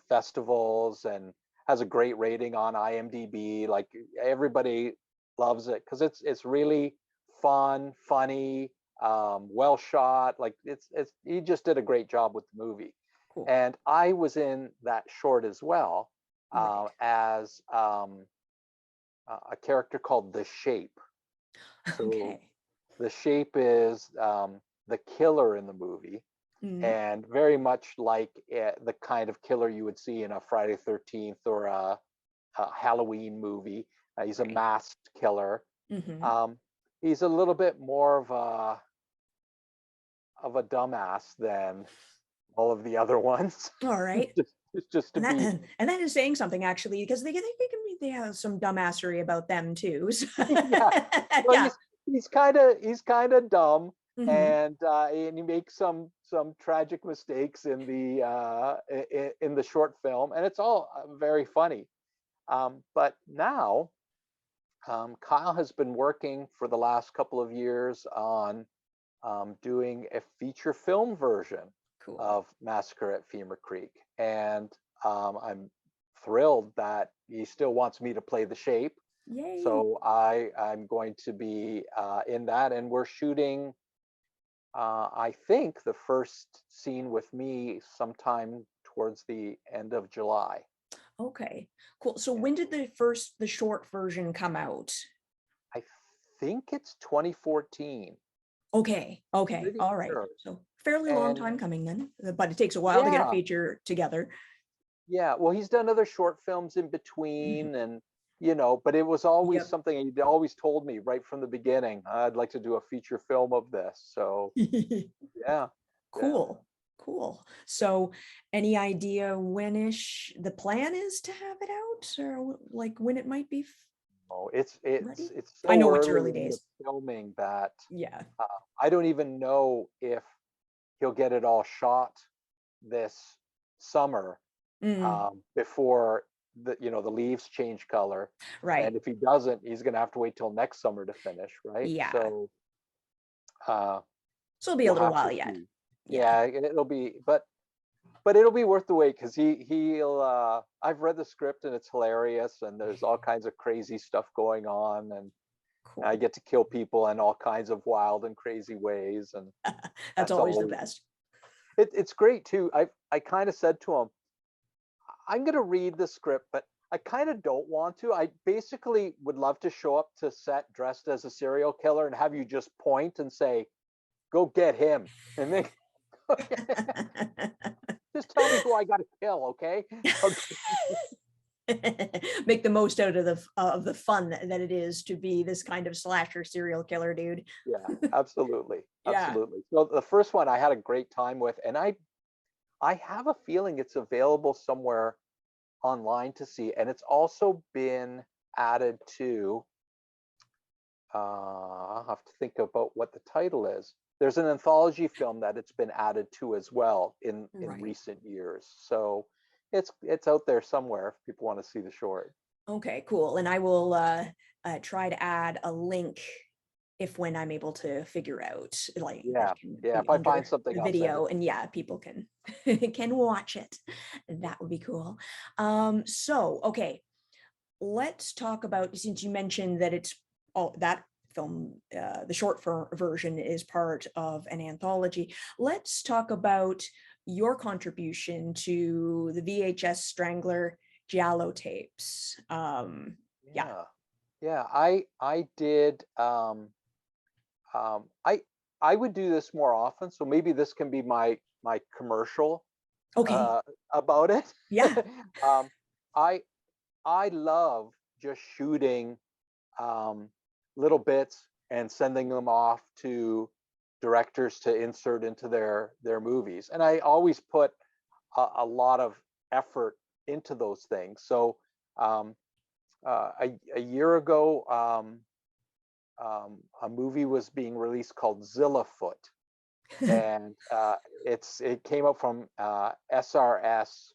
[SPEAKER 2] festivals and has a great rating on IMDb. Like everybody loves it because it's really fun, funny, well shot. Like it's he just did a great job with the movie.
[SPEAKER 1] cool.
[SPEAKER 2] And I was in that short as well,
[SPEAKER 1] Right.
[SPEAKER 2] as a character called the Shape. So
[SPEAKER 1] Okay.
[SPEAKER 2] the Shape is the killer in the movie,
[SPEAKER 1] Mm,
[SPEAKER 2] and very much like the kind of killer you would see in a Friday 13th or a Halloween movie. He's a
[SPEAKER 1] right.
[SPEAKER 2] masked killer.
[SPEAKER 1] Mm-hmm.
[SPEAKER 2] Um, he's a little bit more of a dumbass than all of the other ones.
[SPEAKER 1] All right.
[SPEAKER 2] Just to
[SPEAKER 1] And that
[SPEAKER 2] be,
[SPEAKER 1] and that is saying something actually, because they have some dumbassery about them too. So,
[SPEAKER 2] yeah. Well,
[SPEAKER 1] yeah.
[SPEAKER 2] he's kind of dumb,
[SPEAKER 1] Hmm.
[SPEAKER 2] and he makes some tragic mistakes in the short film, and it's all very funny. But now Kyle has been working for the last couple of years on doing a feature film version
[SPEAKER 1] Cool.
[SPEAKER 2] of Massacre at Femur Creek, and I'm thrilled that he still wants me to play the Shape.
[SPEAKER 1] Yay.
[SPEAKER 2] So I'm going to be in that, and we're shooting. I think the first scene with me sometime towards the end of July.
[SPEAKER 1] Okay. Cool. So
[SPEAKER 2] Yeah.
[SPEAKER 1] when did the short version come out?
[SPEAKER 2] I think it's 2014.
[SPEAKER 1] Okay. Okay.
[SPEAKER 2] Pretty
[SPEAKER 1] All right.
[SPEAKER 2] sure.
[SPEAKER 1] So fairly long
[SPEAKER 2] And
[SPEAKER 1] time coming then, but it takes a while to get a
[SPEAKER 2] yeah,
[SPEAKER 1] feature together.
[SPEAKER 2] yeah. Well, he's done other short films in
[SPEAKER 1] Mhm.
[SPEAKER 2] between, and but it was always
[SPEAKER 1] Yep.
[SPEAKER 2] something he'd always told me right from the beginning. I'd like to do a feature film of this. So yeah, yeah.
[SPEAKER 1] Cool. Cool. So any idea when-ish the plan is to have it out, or like when it might be
[SPEAKER 2] Oh, it's
[SPEAKER 1] ready?
[SPEAKER 2] it's
[SPEAKER 1] I
[SPEAKER 2] so
[SPEAKER 1] know it's
[SPEAKER 2] early
[SPEAKER 1] early
[SPEAKER 2] in the
[SPEAKER 1] days.
[SPEAKER 2] filming that
[SPEAKER 1] Yeah.
[SPEAKER 2] uh, I don't even know if he'll get it all shot this summer,
[SPEAKER 1] Mm,
[SPEAKER 2] before the leaves change color. And
[SPEAKER 1] right.
[SPEAKER 2] if he doesn't, he's going to have to wait till next summer to finish, right?
[SPEAKER 1] Yeah.
[SPEAKER 2] So uh,
[SPEAKER 1] So it'll be a
[SPEAKER 2] we'll
[SPEAKER 1] little
[SPEAKER 2] have to
[SPEAKER 1] while yet.
[SPEAKER 2] see.
[SPEAKER 1] Yeah.
[SPEAKER 2] Yeah, and it'll be, but it'll be worth the wait because he'll. I've read the script and it's hilarious, and there's all kinds of crazy stuff going on, and I
[SPEAKER 1] Cool.
[SPEAKER 2] get to kill people in all kinds of wild and crazy ways, and
[SPEAKER 1] That's
[SPEAKER 2] that's
[SPEAKER 1] always the
[SPEAKER 2] always
[SPEAKER 1] best.
[SPEAKER 2] it's great too. I kind of said to him, I'm going to read the script, but I kind of don't want to. I basically would love to show up to set dressed as a serial killer and have you just point and say, "Go get him," and then just tell me who I got to kill, okay? Okay.
[SPEAKER 1] Make the most out of the fun that it is to be this kind of slasher serial killer dude.
[SPEAKER 2] Yeah, absolutely,
[SPEAKER 1] Yeah.
[SPEAKER 2] absolutely. So the first one I had a great time with, and I have a feeling it's available somewhere online to see, and it's also been added to. I'll have to think about what the title is. There's an anthology film that it's been added to as well in
[SPEAKER 1] Right.
[SPEAKER 2] recent years. So it's out there somewhere if people want to see the short.
[SPEAKER 1] Okay, cool. And I will try to add a link if when I'm able to figure out like that
[SPEAKER 2] Yeah,
[SPEAKER 1] can
[SPEAKER 2] yeah.
[SPEAKER 1] be
[SPEAKER 2] If I find
[SPEAKER 1] under
[SPEAKER 2] something,
[SPEAKER 1] the
[SPEAKER 2] I'll send it
[SPEAKER 1] video
[SPEAKER 2] to
[SPEAKER 1] and
[SPEAKER 2] you.
[SPEAKER 1] yeah, people can can watch it. That would be cool. So okay, let's talk about, since you mentioned that it's that film, the short version is part of an anthology. Let's talk about your contribution to the VHS Strangler Giallo tapes. Yeah.
[SPEAKER 2] Yeah, Yeah, I did. I would do this more often, so maybe this can be my commercial
[SPEAKER 1] Okay.
[SPEAKER 2] uh, about it.
[SPEAKER 1] Yeah.
[SPEAKER 2] um, I I love just shooting um, little bits and sending them off to directors to insert into their movies, and I always put a lot of effort into those things. So um, a year ago, a movie was being released called Zillafoot, and it came out from SRS,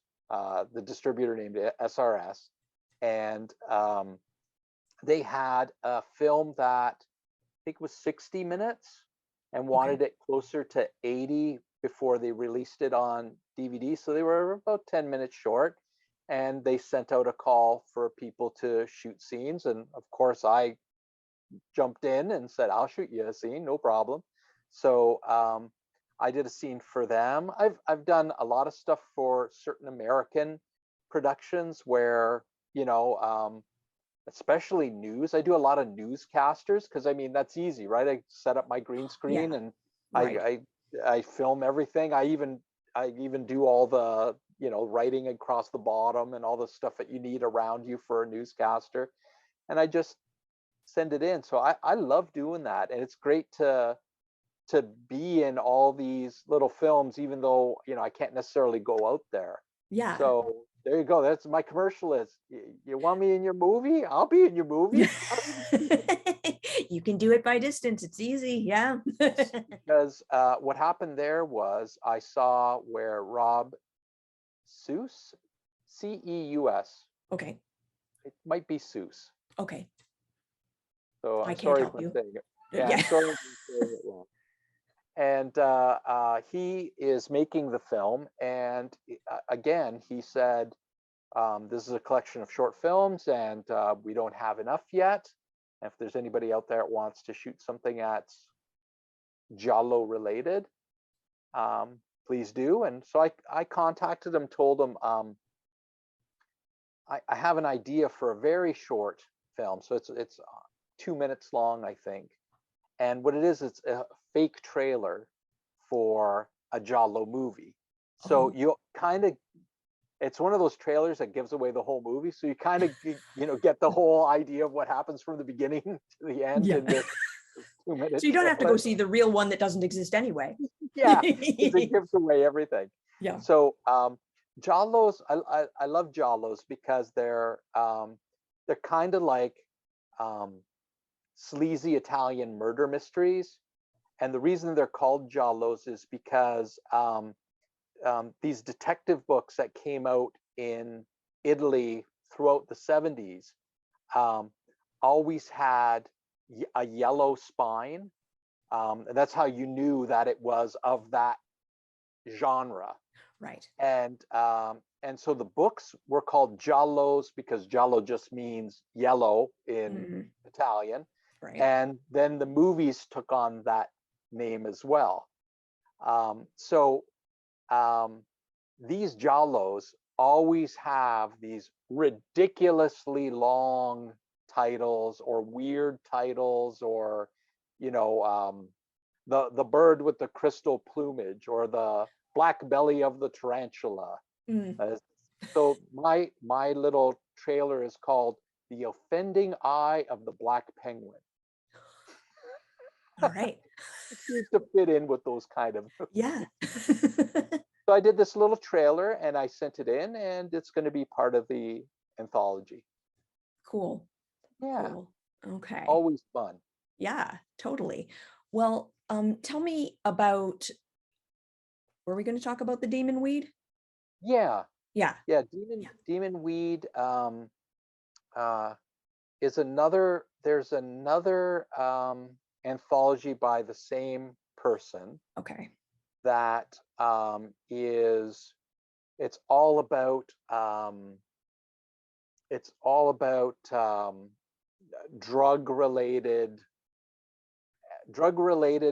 [SPEAKER 2] the distributor named it SRS, and they had a film that I think was 60 minutes and
[SPEAKER 1] Okay.
[SPEAKER 2] wanted it closer to 80 before they released it on DVD. So they were about 10 minutes short. And they sent out a call for people to shoot scenes. And of course, I jumped in and said, I'll shoot you a scene, no problem. So I did a scene for them. I've done a lot of stuff for certain American productions where, you know, especially news. I do a lot of newscasters because I mean that's easy, right? I set up my green
[SPEAKER 1] Yeah.
[SPEAKER 2] screen and I
[SPEAKER 1] Right.
[SPEAKER 2] I, I film everything. I even do all the writing across the bottom and all the stuff that you need around you for a newscaster, and I just send it in. So I love doing that, and it's great to be in all these little films, even though I can't necessarily go out there.
[SPEAKER 1] Yeah.
[SPEAKER 2] So there you go. That's my commercial is. You want me in your movie? I'll be in your
[SPEAKER 1] Yeah.
[SPEAKER 2] movie.
[SPEAKER 1] You can do it by distance. It's easy. Yeah.
[SPEAKER 2] Because what happened there was I saw where Rob Seuss, Ceus,
[SPEAKER 1] Okay.
[SPEAKER 2] it might be Seuss.
[SPEAKER 1] Okay.
[SPEAKER 2] So
[SPEAKER 1] I
[SPEAKER 2] I'm
[SPEAKER 1] can't
[SPEAKER 2] sorry
[SPEAKER 1] help
[SPEAKER 2] for
[SPEAKER 1] you.
[SPEAKER 2] saying it. Yeah, I'm
[SPEAKER 1] Yeah.
[SPEAKER 2] sorry for saying it wrong. And he is making the film, and again, he said, this is a collection of short films, and we don't have enough yet. If there's anybody out there that wants to shoot something that's Giallo related, please do. And so I contacted him, told him I have an idea for a very short film. So it's 2 minutes long, I think. And what it is, it's a fake trailer for a Giallo movie. So
[SPEAKER 1] Oh,
[SPEAKER 2] you kind of, it's one of those trailers that gives away the whole movie. So you kind of, get the whole idea of what happens from the beginning to the end
[SPEAKER 1] yeah.
[SPEAKER 2] in this 2 minute
[SPEAKER 1] So you don't have to go
[SPEAKER 2] trailer.
[SPEAKER 1] see the real one that doesn't exist anyway.
[SPEAKER 2] Yeah, because it gives away everything.
[SPEAKER 1] Yeah.
[SPEAKER 2] So Giallos, I love Giallos because they're kind of like um, sleazy Italian murder mysteries. And the reason they're called Giallos is because these detective books that came out in Italy throughout the 70s um, always had a yellow spine. And that's how you knew that it was of that genre.
[SPEAKER 1] Right.
[SPEAKER 2] And so the books were called giallos because giallo just means yellow in
[SPEAKER 1] Mhm.
[SPEAKER 2] Italian.
[SPEAKER 1] Right.
[SPEAKER 2] And then the movies took on that name as well. So these giallos always have these ridiculously long titles or weird titles, or the bird with the crystal plumage, or the black belly of the tarantula.
[SPEAKER 1] Mm.
[SPEAKER 2] Uh, so my little trailer is called "The Offending Eye of the Black Penguin."
[SPEAKER 1] All right.
[SPEAKER 2] It seems to fit in with those kind of.
[SPEAKER 1] Yeah.
[SPEAKER 2] So I did this little trailer and I sent it in, and it's going to be part of the anthology.
[SPEAKER 1] Cool.
[SPEAKER 2] Yeah,
[SPEAKER 1] Cool. Okay.
[SPEAKER 2] always fun.
[SPEAKER 1] Yeah, totally. Well, tell me about, were we going to talk about the demon weed?
[SPEAKER 2] Yeah,
[SPEAKER 1] Yeah.
[SPEAKER 2] yeah. Demon Weed uh, is another. There's another anthology by the same person
[SPEAKER 1] Okay.
[SPEAKER 2] that is. It's all about. It's all about drug related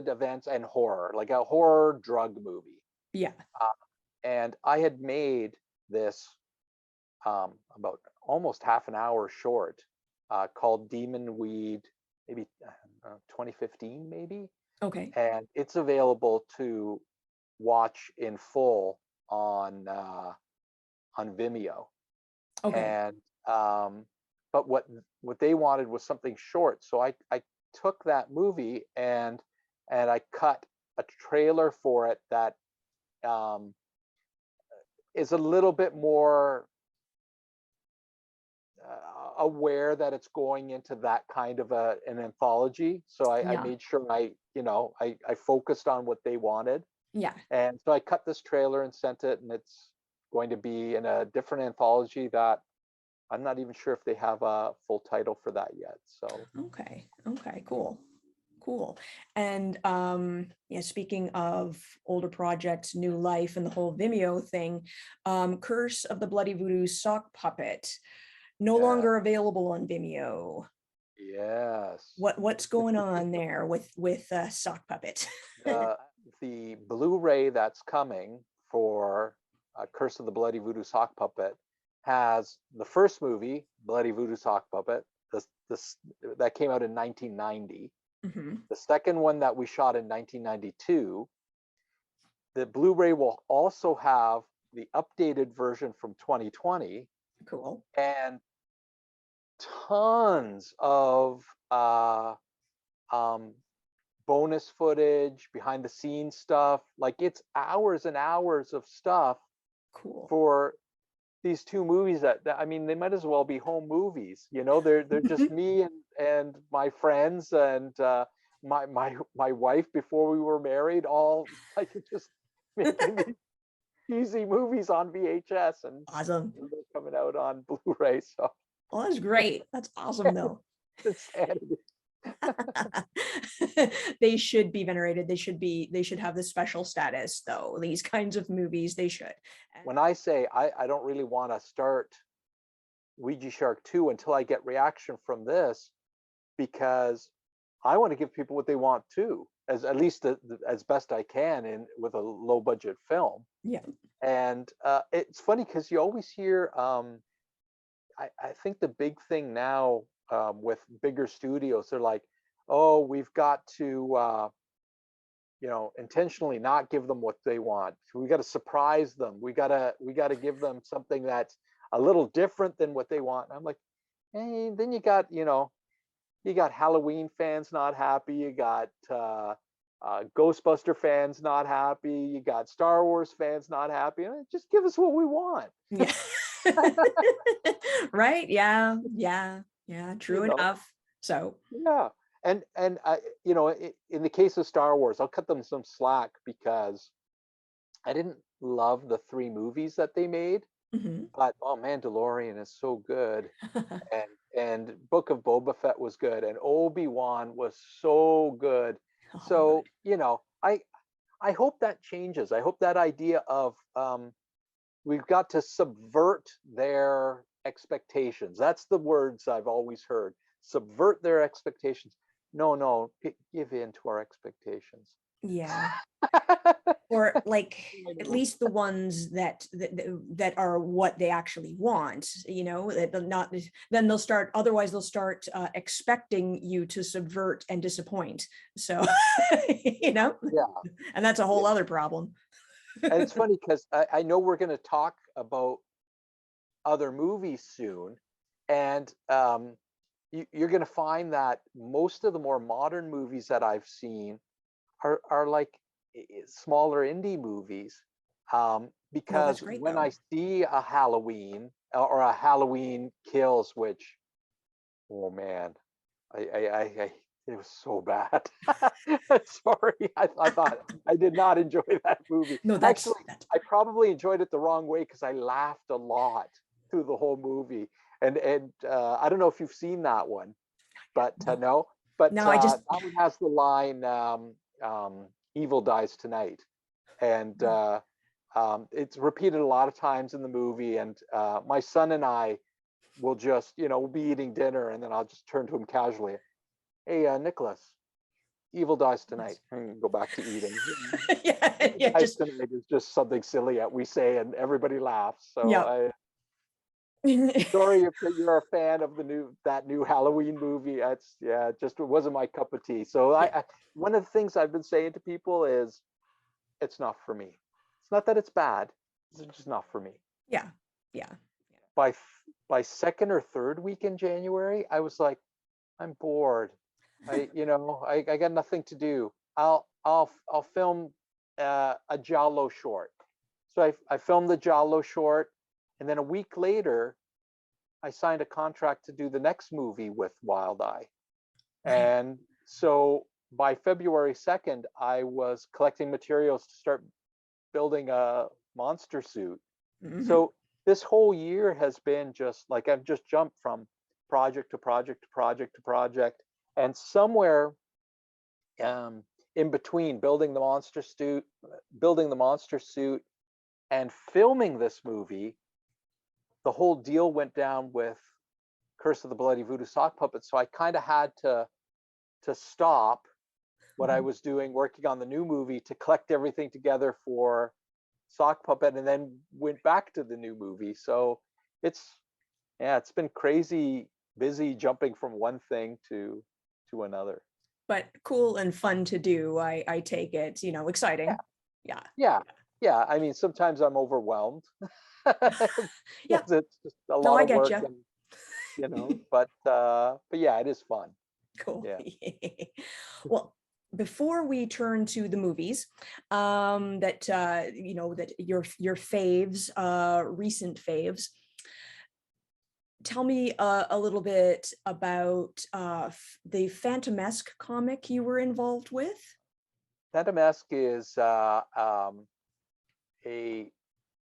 [SPEAKER 2] events and horror, like a horror drug movie.
[SPEAKER 1] Yeah.
[SPEAKER 2] Uh, and I had made this about almost half an hour short, called Demon Weed, maybe 2015, maybe,
[SPEAKER 1] Okay.
[SPEAKER 2] and it's available to watch in full on Vimeo.
[SPEAKER 1] Okay.
[SPEAKER 2] And but what they wanted was something short, so I took that movie and I cut a trailer for it that um, is a little bit more aware that it's going into that kind of an anthology. So I
[SPEAKER 1] Yeah.
[SPEAKER 2] made sure I focused on what they wanted.
[SPEAKER 1] Yeah.
[SPEAKER 2] And so I cut this trailer and sent it, and it's going to be in a different anthology that I'm not even sure if they have a full title for that yet. So
[SPEAKER 1] Okay. Okay. Cool. Cool. And yeah, speaking of older projects, new life, and the whole Vimeo thing, Curse of the Bloody Voodoo Sock Puppet, no
[SPEAKER 2] yeah,
[SPEAKER 1] longer available on Vimeo.
[SPEAKER 2] yes.
[SPEAKER 1] What's going on there with Sock Puppet?
[SPEAKER 2] The the Blu-ray that's coming for Curse of the Bloody Voodoo Sock Puppet has the first movie, Bloody Voodoo Sock Puppet, this that came out in 1990.
[SPEAKER 1] Mhm.
[SPEAKER 2] The second one that we shot in 1992. The Blu-ray will also have the updated version from 2020
[SPEAKER 1] Cool.
[SPEAKER 2] and tons of um, bonus footage, behind the scenes stuff. Like it's hours and hours of stuff
[SPEAKER 1] Cool.
[SPEAKER 2] for these two movies that I mean, they might as well be home movies. You know, they're just me and my friends and my wife before we were married, all like just making these cheesy movies on VHS, and
[SPEAKER 1] Awesome.
[SPEAKER 2] they're coming out on Blu-ray. So
[SPEAKER 1] Oh, that's great. That's awesome though.
[SPEAKER 2] it's insanity.
[SPEAKER 1] They should be venerated. They should have the special status though. These kinds of movies, they should.
[SPEAKER 2] When I say I don't really want to start Ouija Shark 2 until I get reaction from this, because I want to give people what they want too, as at least as best I can in with a low budget film.
[SPEAKER 1] Yeah.
[SPEAKER 2] And it's funny because you always hear I think the big thing now with bigger studios, they're like, oh, we've got to intentionally not give them what they want. We got to surprise them. We got to give them something that's a little different than what they want. And I'm like, hey, then you got Halloween fans not happy. You got Ghostbuster fans not happy. You got Star Wars fans not happy. Just give us what we want.
[SPEAKER 1] Yeah. Right. Yeah. Yeah. Yeah.
[SPEAKER 2] You
[SPEAKER 1] True
[SPEAKER 2] know,
[SPEAKER 1] enough. So
[SPEAKER 2] yeah. And in the case of Star Wars, I'll cut them some slack because I didn't love the three movies that they made,
[SPEAKER 1] mhm.
[SPEAKER 2] but oh, Mandalorian is so good, and Book of Boba Fett was good, and Obi-Wan was so good.
[SPEAKER 1] Oh,
[SPEAKER 2] So
[SPEAKER 1] good.
[SPEAKER 2] I hope that changes. I hope that idea of we've got to subvert their expectations. That's the words I've always heard. Subvert their expectations. No, give in to our expectations.
[SPEAKER 1] Yeah. Or like at least the ones that are what they actually want, that they'll not, then they'll start, otherwise they'll start expecting you to subvert and disappoint. So
[SPEAKER 2] Yeah,
[SPEAKER 1] and that's a
[SPEAKER 2] yeah.
[SPEAKER 1] whole other problem.
[SPEAKER 2] And it's funny because I know we're going to talk about other movies soon, and you're going to find that most of the more modern movies that I've seen are like smaller indie movies,
[SPEAKER 1] No, that's
[SPEAKER 2] because
[SPEAKER 1] great
[SPEAKER 2] when
[SPEAKER 1] though.
[SPEAKER 2] I see a Halloween or a Halloween Kills, which oh man, I it was so bad. Sorry, I thought I did not enjoy that movie.
[SPEAKER 1] No,
[SPEAKER 2] Actually,
[SPEAKER 1] that's
[SPEAKER 2] I probably enjoyed it the wrong way because I laughed a lot through the whole movie. And I don't know if you've seen that one, but
[SPEAKER 1] no.
[SPEAKER 2] no. But
[SPEAKER 1] No, I just
[SPEAKER 2] that one has the line "Evil dies tonight," and it's repeated a lot of times in the movie. And my son and I will just, we'll be eating dinner, and then I'll just turn to him casually. Hey, Nicholas, Evil dies tonight. And go back to eating.
[SPEAKER 1] yeah,
[SPEAKER 2] Evil
[SPEAKER 1] yeah,
[SPEAKER 2] dies
[SPEAKER 1] just
[SPEAKER 2] tonight is just something silly that we say, and everybody laughs. So
[SPEAKER 1] yeah.
[SPEAKER 2] I, Sorry if you're a fan of that new Halloween movie. That's yeah, it wasn't my cup of tea. So
[SPEAKER 1] Yeah,
[SPEAKER 2] one of the things I've been saying to people is it's not for me. It's not that it's bad. It's just not for me.
[SPEAKER 1] yeah, yeah.
[SPEAKER 2] By by second or third week in January, I was like, I'm bored. I got nothing to do. I'll film a Giallo short. So I filmed the Giallo short, and then a week later, I signed a contract to do the next movie with Wild Eye.
[SPEAKER 1] Right.
[SPEAKER 2] And so by February 2nd, I was collecting materials to start building a monster suit.
[SPEAKER 1] Hmm.
[SPEAKER 2] So this whole year has been just like I've just jumped from project to project to project to project. And somewhere in between building the monster suit and filming this movie, the whole deal went down with Curse of the Bloody Voodoo Sock Puppet. So I kind of had to stop what I was doing working on the new movie to collect everything together for Sock Puppet, and then went back to the new movie. So it's yeah, it's been crazy busy jumping from one thing to another.
[SPEAKER 1] But cool and fun to do. I take it,
[SPEAKER 2] Yeah,
[SPEAKER 1] exciting. Yeah.
[SPEAKER 2] yeah, yeah. I mean, sometimes I'm overwhelmed
[SPEAKER 1] Yeah.
[SPEAKER 2] because it's just a
[SPEAKER 1] No,
[SPEAKER 2] lot
[SPEAKER 1] I
[SPEAKER 2] of
[SPEAKER 1] get
[SPEAKER 2] work,
[SPEAKER 1] you.
[SPEAKER 2] and but yeah, it is fun.
[SPEAKER 1] Cool.
[SPEAKER 2] Yeah.
[SPEAKER 1] Well, before we turn to the movies, that your faves, recent faves, tell me a little bit about the Phantomesque comic you were involved with.
[SPEAKER 2] Phantomesque is a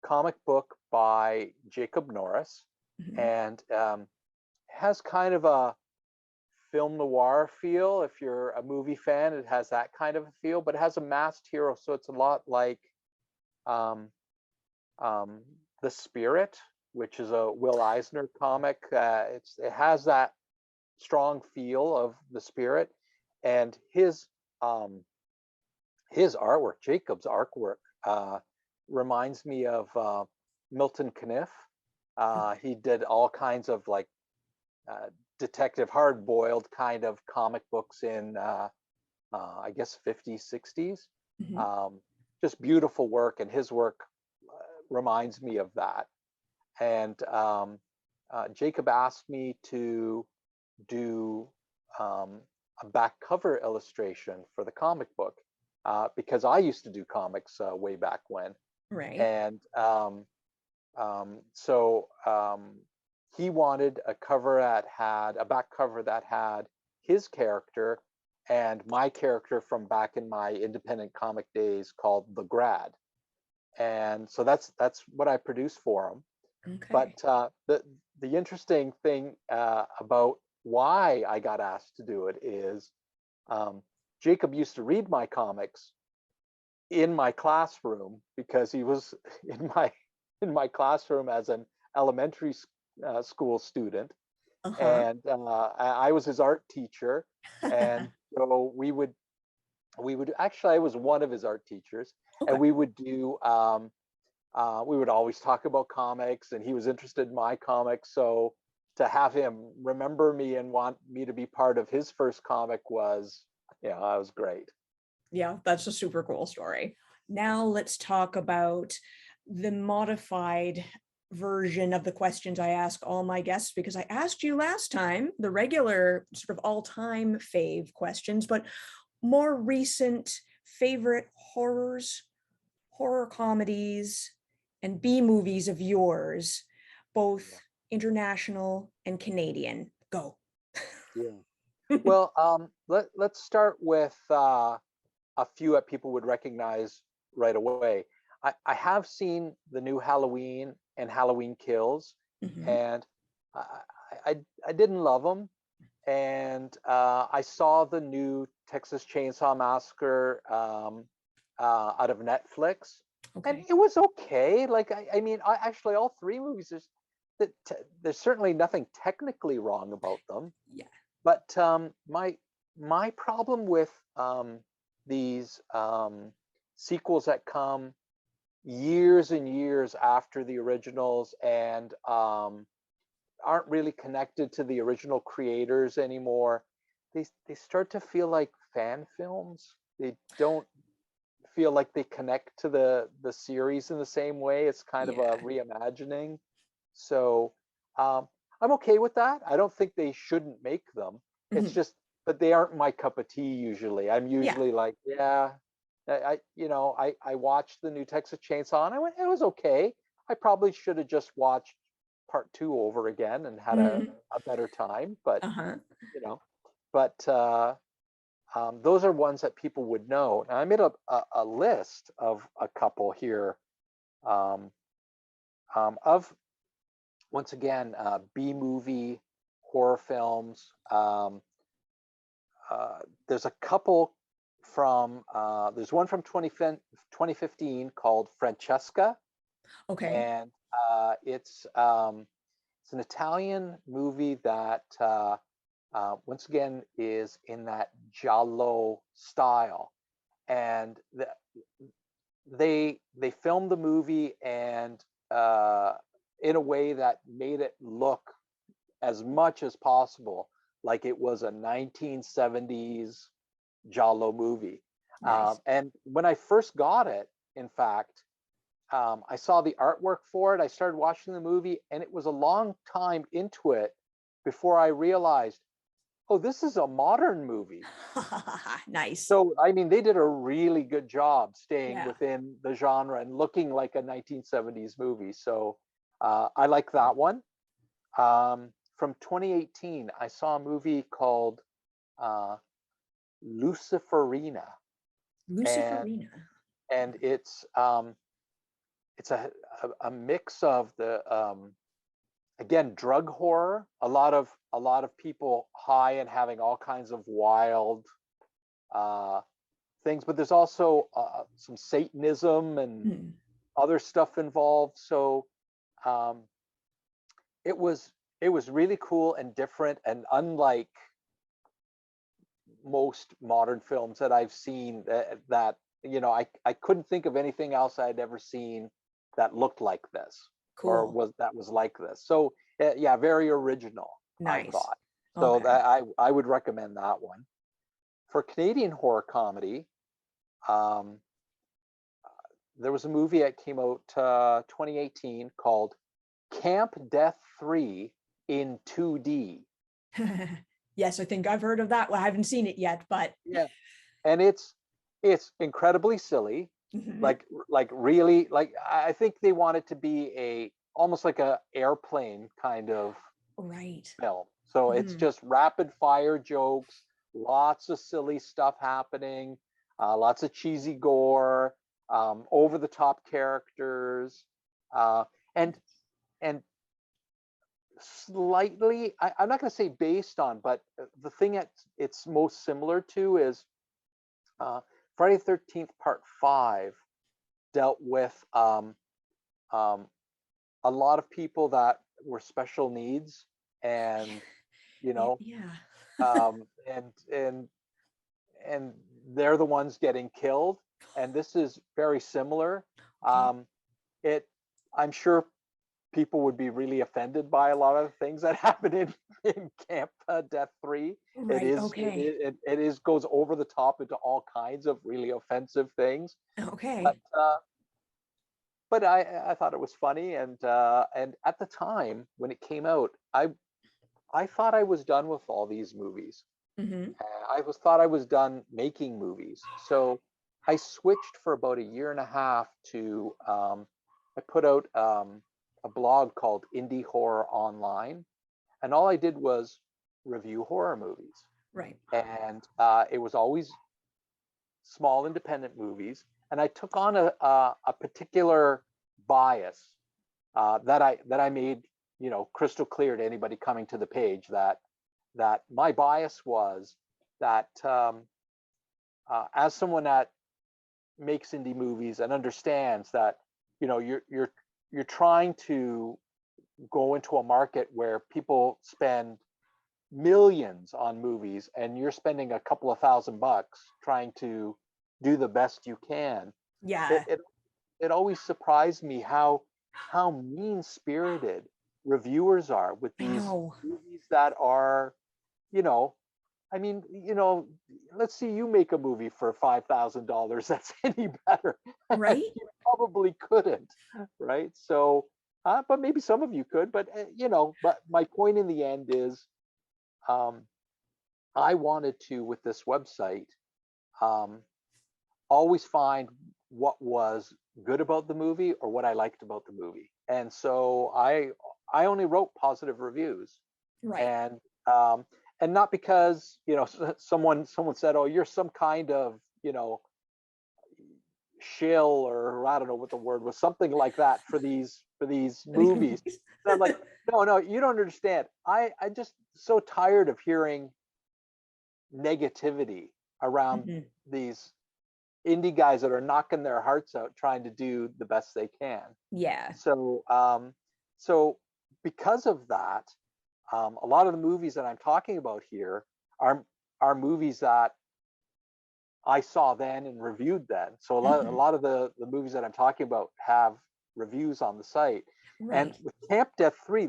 [SPEAKER 2] comic book by Jacob Norris,
[SPEAKER 1] Mhm.
[SPEAKER 2] and has kind of a film noir feel. If you're a movie fan, it has that kind of a feel, but it has a masked hero, so it's a lot like um, um, The Spirit, which is a Will Eisner comic. It has that strong feel of The Spirit, and his artwork, Jacob's artwork, reminds me of Milton Caniff. He did all kinds of like uh, detective, hard-boiled kind of comic books in, I guess, 50s, 60s.
[SPEAKER 1] Mhm.
[SPEAKER 2] Um, just beautiful work, and his work reminds me of that. And Jacob asked me to do a back cover illustration for the comic book because I used to do comics way back when.
[SPEAKER 1] Right.
[SPEAKER 2] And so he wanted a back cover that had his character and my character from back in my independent comic days called The Grad. And so that's what I produced for him. But
[SPEAKER 1] Okay.
[SPEAKER 2] the interesting thing about why I got asked to do it is um, Jacob used to read my comics in my classroom because he was in my classroom as an elementary school student,
[SPEAKER 1] Uh-huh.
[SPEAKER 2] and I was his art teacher, and so we would actually I was one of his art teachers, and
[SPEAKER 1] Okay.
[SPEAKER 2] we would always talk about comics, and he was interested in my comics, so to have him remember me and want me to be part of his first comic was yeah, that was great.
[SPEAKER 1] Yeah, that's a super cool story. Now let's talk about the modified version of the questions I ask all my guests, because I asked you last time the regular sort of all-time fave questions, but more recent favorite horrors, horror comedies, and B movies of yours, both
[SPEAKER 2] Yeah.
[SPEAKER 1] international and Canadian. Go.
[SPEAKER 2] Yeah. Well, let's start with a few that people would recognize right away. I have seen the new Halloween and Halloween Kills,
[SPEAKER 1] Mhm.
[SPEAKER 2] and I, I didn't love them. And I saw the new Texas Chainsaw Massacre out of Netflix, and
[SPEAKER 1] Okay.
[SPEAKER 2] it was okay. Like I mean, actually all three movies there's certainly nothing technically wrong about them,
[SPEAKER 1] Yeah.
[SPEAKER 2] but my problem with these sequels that come years and years after the originals, and aren't really connected to the original creators anymore. They start to feel like fan films. They don't feel like they connect to the series in the same way. It's kind of a
[SPEAKER 1] Yeah.
[SPEAKER 2] reimagining. So I'm okay with that. I don't think they shouldn't make them. It's
[SPEAKER 1] Mhm.
[SPEAKER 2] just, but they aren't my cup of tea usually. I'm
[SPEAKER 1] Yeah.
[SPEAKER 2] usually like, yeah, I watched the new Texas Chainsaw and I went, it was okay. I probably should have just watched part two over again and had
[SPEAKER 1] Mhm.
[SPEAKER 2] a better time. But
[SPEAKER 1] Uh-huh.
[SPEAKER 2] you know, but those are ones that people would know. And I made a list of a couple here um, of, once again, B movie horror films. There's a couple from, there's one from 2015 called Francesca,
[SPEAKER 1] Okay.
[SPEAKER 2] and it's an Italian movie that once again is in that giallo style, and they filmed the movie and in a way that made it look as much as possible like it was a 1970s giallo movie.
[SPEAKER 1] Nice.
[SPEAKER 2] And when I first got it, in fact, I saw the artwork for it. I started watching the movie, and it was a long time into it before I realized, oh, this is a modern movie.
[SPEAKER 1] Nice.
[SPEAKER 2] So, I mean, they did a really good job staying
[SPEAKER 1] Yeah.
[SPEAKER 2] within the genre and looking like a 1970s movie. So, I like that one. From 2018, I saw a movie called uh, Luciferina, and
[SPEAKER 1] Luciferina.
[SPEAKER 2] and it's a mix of the again, drug horror, a lot of people high and having all kinds of wild uh, things, but there's also some Satanism and
[SPEAKER 1] Mm.
[SPEAKER 2] other stuff involved. So um, it was it was really cool and different and unlike most modern films that I've seen. I couldn't think of anything else I'd ever seen that looked like this or
[SPEAKER 1] Cool.
[SPEAKER 2] was like this. So yeah, very original, I
[SPEAKER 1] Nice.
[SPEAKER 2] thought. So
[SPEAKER 1] Okay.
[SPEAKER 2] that I would recommend that one. For Canadian horror comedy, um, there was a movie that came out 2018 called Camp Death 3 in 2D.
[SPEAKER 1] Yes, I think I've heard of that. Well, I haven't seen it yet, but
[SPEAKER 2] Yeah, and it's incredibly silly,
[SPEAKER 1] Mhm.
[SPEAKER 2] like really, like I think they want it to be a almost like a airplane kind of
[SPEAKER 1] Right.
[SPEAKER 2] film. So it's
[SPEAKER 1] Mhm.
[SPEAKER 2] just rapid fire jokes, lots of silly stuff happening, lots of cheesy gore, over the top characters, uh, and and slightly, I'm not going to say based on, but the thing that it's most similar to is uh, Friday the 13th Part 5 dealt with um, a lot of people that were special needs, and you know
[SPEAKER 1] Yeah.
[SPEAKER 2] um, and and and they're the ones getting killed, and this is very similar.
[SPEAKER 1] Okay.
[SPEAKER 2] um, it I'm sure people would be really offended by a lot of the things that happen in Camp Death 3. It
[SPEAKER 1] Right.
[SPEAKER 2] is it,
[SPEAKER 1] Okay.
[SPEAKER 2] it, it is goes over the top into all kinds of really offensive things, but
[SPEAKER 1] Okay.
[SPEAKER 2] I thought it was funny, and at the time when it came out, I thought I was done with all these movies.
[SPEAKER 1] Hmm.
[SPEAKER 2] Thought I was done making movies. So I switched for about a year and a half to I put out a blog called Indie Horror Online, and all I did was review horror movies,
[SPEAKER 1] Right.
[SPEAKER 2] and it was always small independent movies, and I took on a particular bias that I made, crystal clear to anybody coming to the page, that my bias was that as someone that makes indie movies and understands that you're trying to go into a market where people spend millions on movies and you're spending a couple of $1,000 trying to do the best you can. it
[SPEAKER 1] Yeah.
[SPEAKER 2] it, it always surprised me how mean spirited reviewers are with
[SPEAKER 1] I
[SPEAKER 2] these
[SPEAKER 1] know,
[SPEAKER 2] movies that are, you know, I mean, let's see you make a movie for $5,000 that's any better.
[SPEAKER 1] right?
[SPEAKER 2] You probably couldn't, right? So, but maybe some of you could, but but my point in the end is, um, I wanted to, with this website, um, always find what was good about the movie or what I liked about the movie. And so I only wrote positive reviews,
[SPEAKER 1] Right.
[SPEAKER 2] and um and not because, someone said, "Oh, you're some kind of, shill," or I don't know what the word was, something like that for these movies. And I'm like, "No, no, you don't understand. I just so tired of hearing negativity around
[SPEAKER 1] Mhm.
[SPEAKER 2] these indie guys that are knocking their hearts out trying to do the best they can."
[SPEAKER 1] Yeah.
[SPEAKER 2] So because of that, a lot of the movies that I'm talking about here are movies that I saw then and reviewed then. So a
[SPEAKER 1] Mhm.
[SPEAKER 2] lot of the movies that I'm talking about have reviews on the site. And
[SPEAKER 1] Right.
[SPEAKER 2] with Camp Death 3,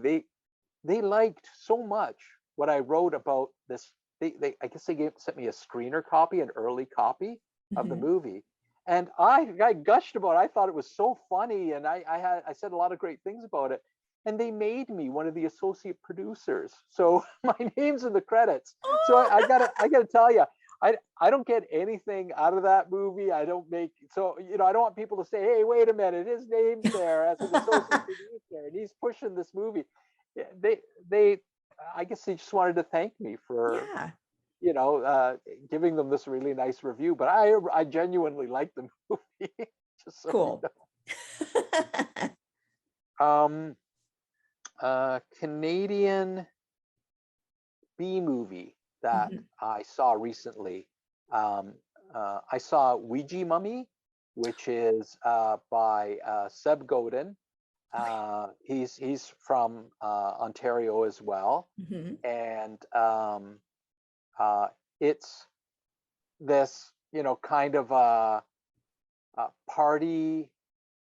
[SPEAKER 2] they liked so much what I wrote about this. They I guess sent me a screener copy, an early copy of the
[SPEAKER 1] Mhm.
[SPEAKER 2] movie. And I gushed about it. I thought it was so funny, and I said a lot of great things about it. And they made me one of the associate producers, so my name's in the credits. So I gotta tell you, I don't get anything out of that movie. I don't make, so I don't want people to say, "Hey, wait a minute, his name's there as an associate producer, and he's pushing this movie." Yeah, they I guess they just wanted to thank me for,
[SPEAKER 1] Yeah.
[SPEAKER 2] giving them this really nice review. But I genuinely like the movie, just so you
[SPEAKER 1] Cool.
[SPEAKER 2] know. Canadian B movie that
[SPEAKER 1] Mhm.
[SPEAKER 2] I saw recently. Um, I saw Ouija Mummy, which is by Seb Godin.
[SPEAKER 1] Okay.
[SPEAKER 2] He's from Ontario as well,
[SPEAKER 1] Mhm.
[SPEAKER 2] and uh, it's this, kind of a party,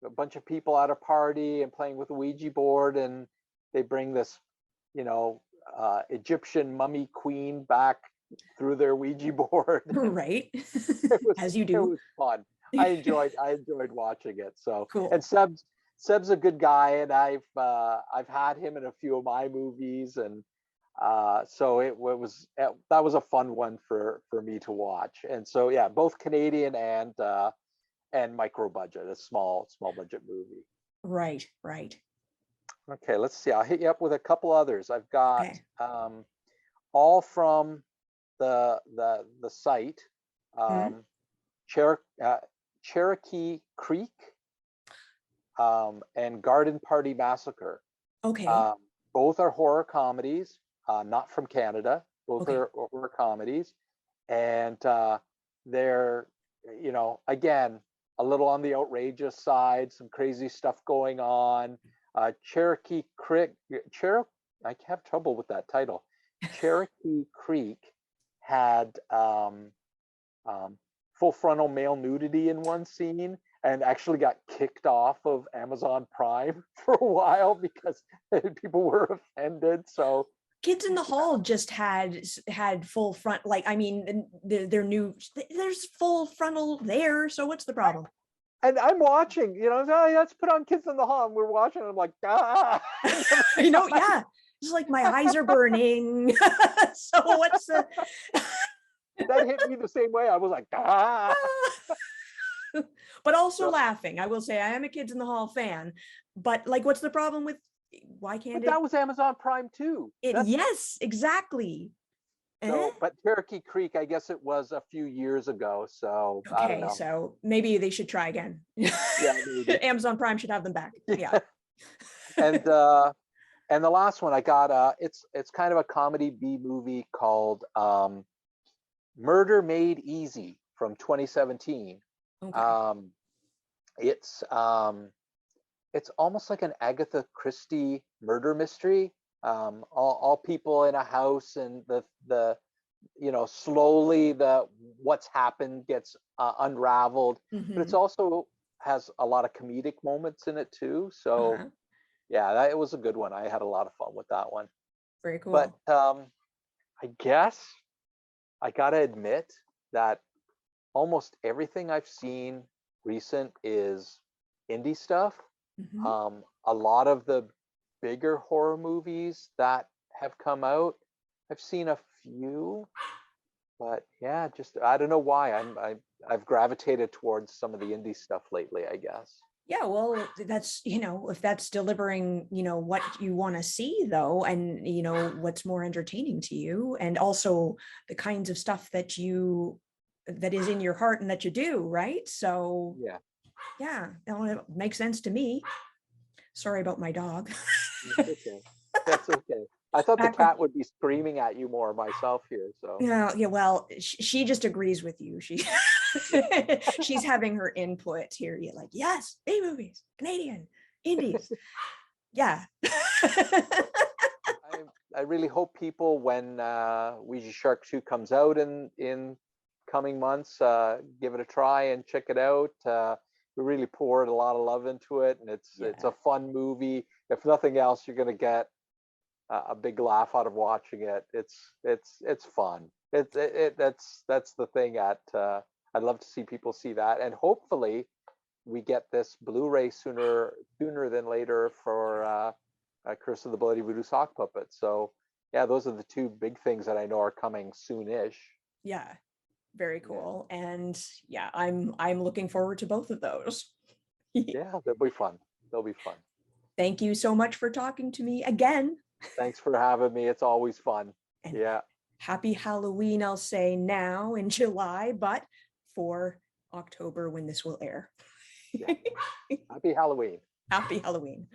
[SPEAKER 2] a bunch of people at a party and playing with a Ouija board, and they bring this, you know, Egyptian mummy queen back through their Ouija board.
[SPEAKER 1] Right.
[SPEAKER 2] It was
[SPEAKER 1] As you
[SPEAKER 2] it
[SPEAKER 1] do.
[SPEAKER 2] was fun. I enjoyed watching it. So, and
[SPEAKER 1] Cool.
[SPEAKER 2] Seb's a good guy, and I've had him in a few of my movies, and so that was a fun one for me to watch. And so yeah, both Canadian and micro budget, a small budget movie.
[SPEAKER 1] Right. Right.
[SPEAKER 2] Okay, let's see. I'll hit you up with a couple others. I've got
[SPEAKER 1] Okay.
[SPEAKER 2] all from the site.
[SPEAKER 1] Mhm.
[SPEAKER 2] Um, Cherokee Creek, and Garden Party Massacre.
[SPEAKER 1] Okay.
[SPEAKER 2] Um, Both are horror comedies, not from Canada. Both
[SPEAKER 1] Okay.
[SPEAKER 2] are horror comedies, and they're, again, a little on the outrageous side, some crazy stuff going on. Cherokee Creek, I have trouble with that title. Cherokee Creek had full frontal male nudity in one scene, and actually got kicked off of Amazon Prime for a while because people were offended. So
[SPEAKER 1] Kids in the Hall just had full front, like, I mean, their new, there's full frontal there, so what's the problem?
[SPEAKER 2] and I'm watching, "Oh, let's put on Kids in the Hall," and we're watching, and I'm like, "Ah."
[SPEAKER 1] Yeah, it's like my eyes are burning. So what's the
[SPEAKER 2] That hit me the same way. I was like, "Ah."
[SPEAKER 1] but also
[SPEAKER 2] So,
[SPEAKER 1] laughing. I will say I am a Kids in the Hall fan, but like, what's the problem with, why can't
[SPEAKER 2] but that
[SPEAKER 1] it?
[SPEAKER 2] was Amazon Prime too.
[SPEAKER 1] It,
[SPEAKER 2] That's
[SPEAKER 1] yes, exactly. Eh?
[SPEAKER 2] so. But Cherokee Creek, I guess it was a few years ago. So I don't
[SPEAKER 1] Okay,
[SPEAKER 2] know.
[SPEAKER 1] so maybe they should try again.
[SPEAKER 2] Yeah, maybe.
[SPEAKER 1] Amazon Prime should have them back. Yeah.
[SPEAKER 2] And the last one I got, it's kind of a comedy B movie called Murder Made Easy from 2017.
[SPEAKER 1] Okay.
[SPEAKER 2] Um, it's almost like an Agatha Christie murder mystery. All people in a house, and the slowly the what's happened gets unraveled. But it's
[SPEAKER 1] Hmm.
[SPEAKER 2] also has a lot of comedic moments in it too. So
[SPEAKER 1] Uh-huh.
[SPEAKER 2] Yeah, that it was a good one. I had a lot of fun with that one.
[SPEAKER 1] Very
[SPEAKER 2] But
[SPEAKER 1] cool.
[SPEAKER 2] I guess I gotta admit that almost everything I've seen recent is indie stuff.
[SPEAKER 1] Mhm.
[SPEAKER 2] A lot of the bigger horror movies that have come out, I've seen a few, but yeah, just I don't know why I've gravitated towards some of the indie stuff lately, I guess.
[SPEAKER 1] Yeah, well, that's, if that's delivering, what you want to see though, and what's more entertaining to you, and also the kinds of stuff that is in your heart and that you do, right? So
[SPEAKER 2] Yeah,
[SPEAKER 1] yeah, it makes sense to me. Sorry about my dog.
[SPEAKER 2] that's okay. That's okay. I thought the
[SPEAKER 1] Background.
[SPEAKER 2] cat would be screaming at you more myself here, so
[SPEAKER 1] Yeah, yeah, well, she just agrees with you.
[SPEAKER 2] yeah.
[SPEAKER 1] She's having her input here. You're like, yes, B movies, Canadian, indies. Yeah.
[SPEAKER 2] I really hope people, when Ouija Shark 2 comes out in coming months, give it a try and check it out. We really poured a lot of love into it, and it's
[SPEAKER 1] Yeah.
[SPEAKER 2] a fun movie. If nothing else, you're gonna get a big laugh out of watching it. It's fun. That's the thing. I'd love to see people see that, and hopefully we get this Blu-ray sooner than later for Curse of the Bloody Voodoo Sock Puppet. So yeah, those are the two big things that I know are coming soonish.
[SPEAKER 1] Yeah. Very
[SPEAKER 2] Yeah,
[SPEAKER 1] cool. And yeah, I'm looking forward to both of those.
[SPEAKER 2] yeah, they'll be fun. They'll be fun.
[SPEAKER 1] Thank you so much for talking to me again.
[SPEAKER 2] Thanks for having me. It's always fun.
[SPEAKER 1] And
[SPEAKER 2] Yeah,
[SPEAKER 1] happy Halloween, I'll say now in July, but for October when this will air.
[SPEAKER 2] yeah. Happy Halloween.
[SPEAKER 1] Happy Halloween.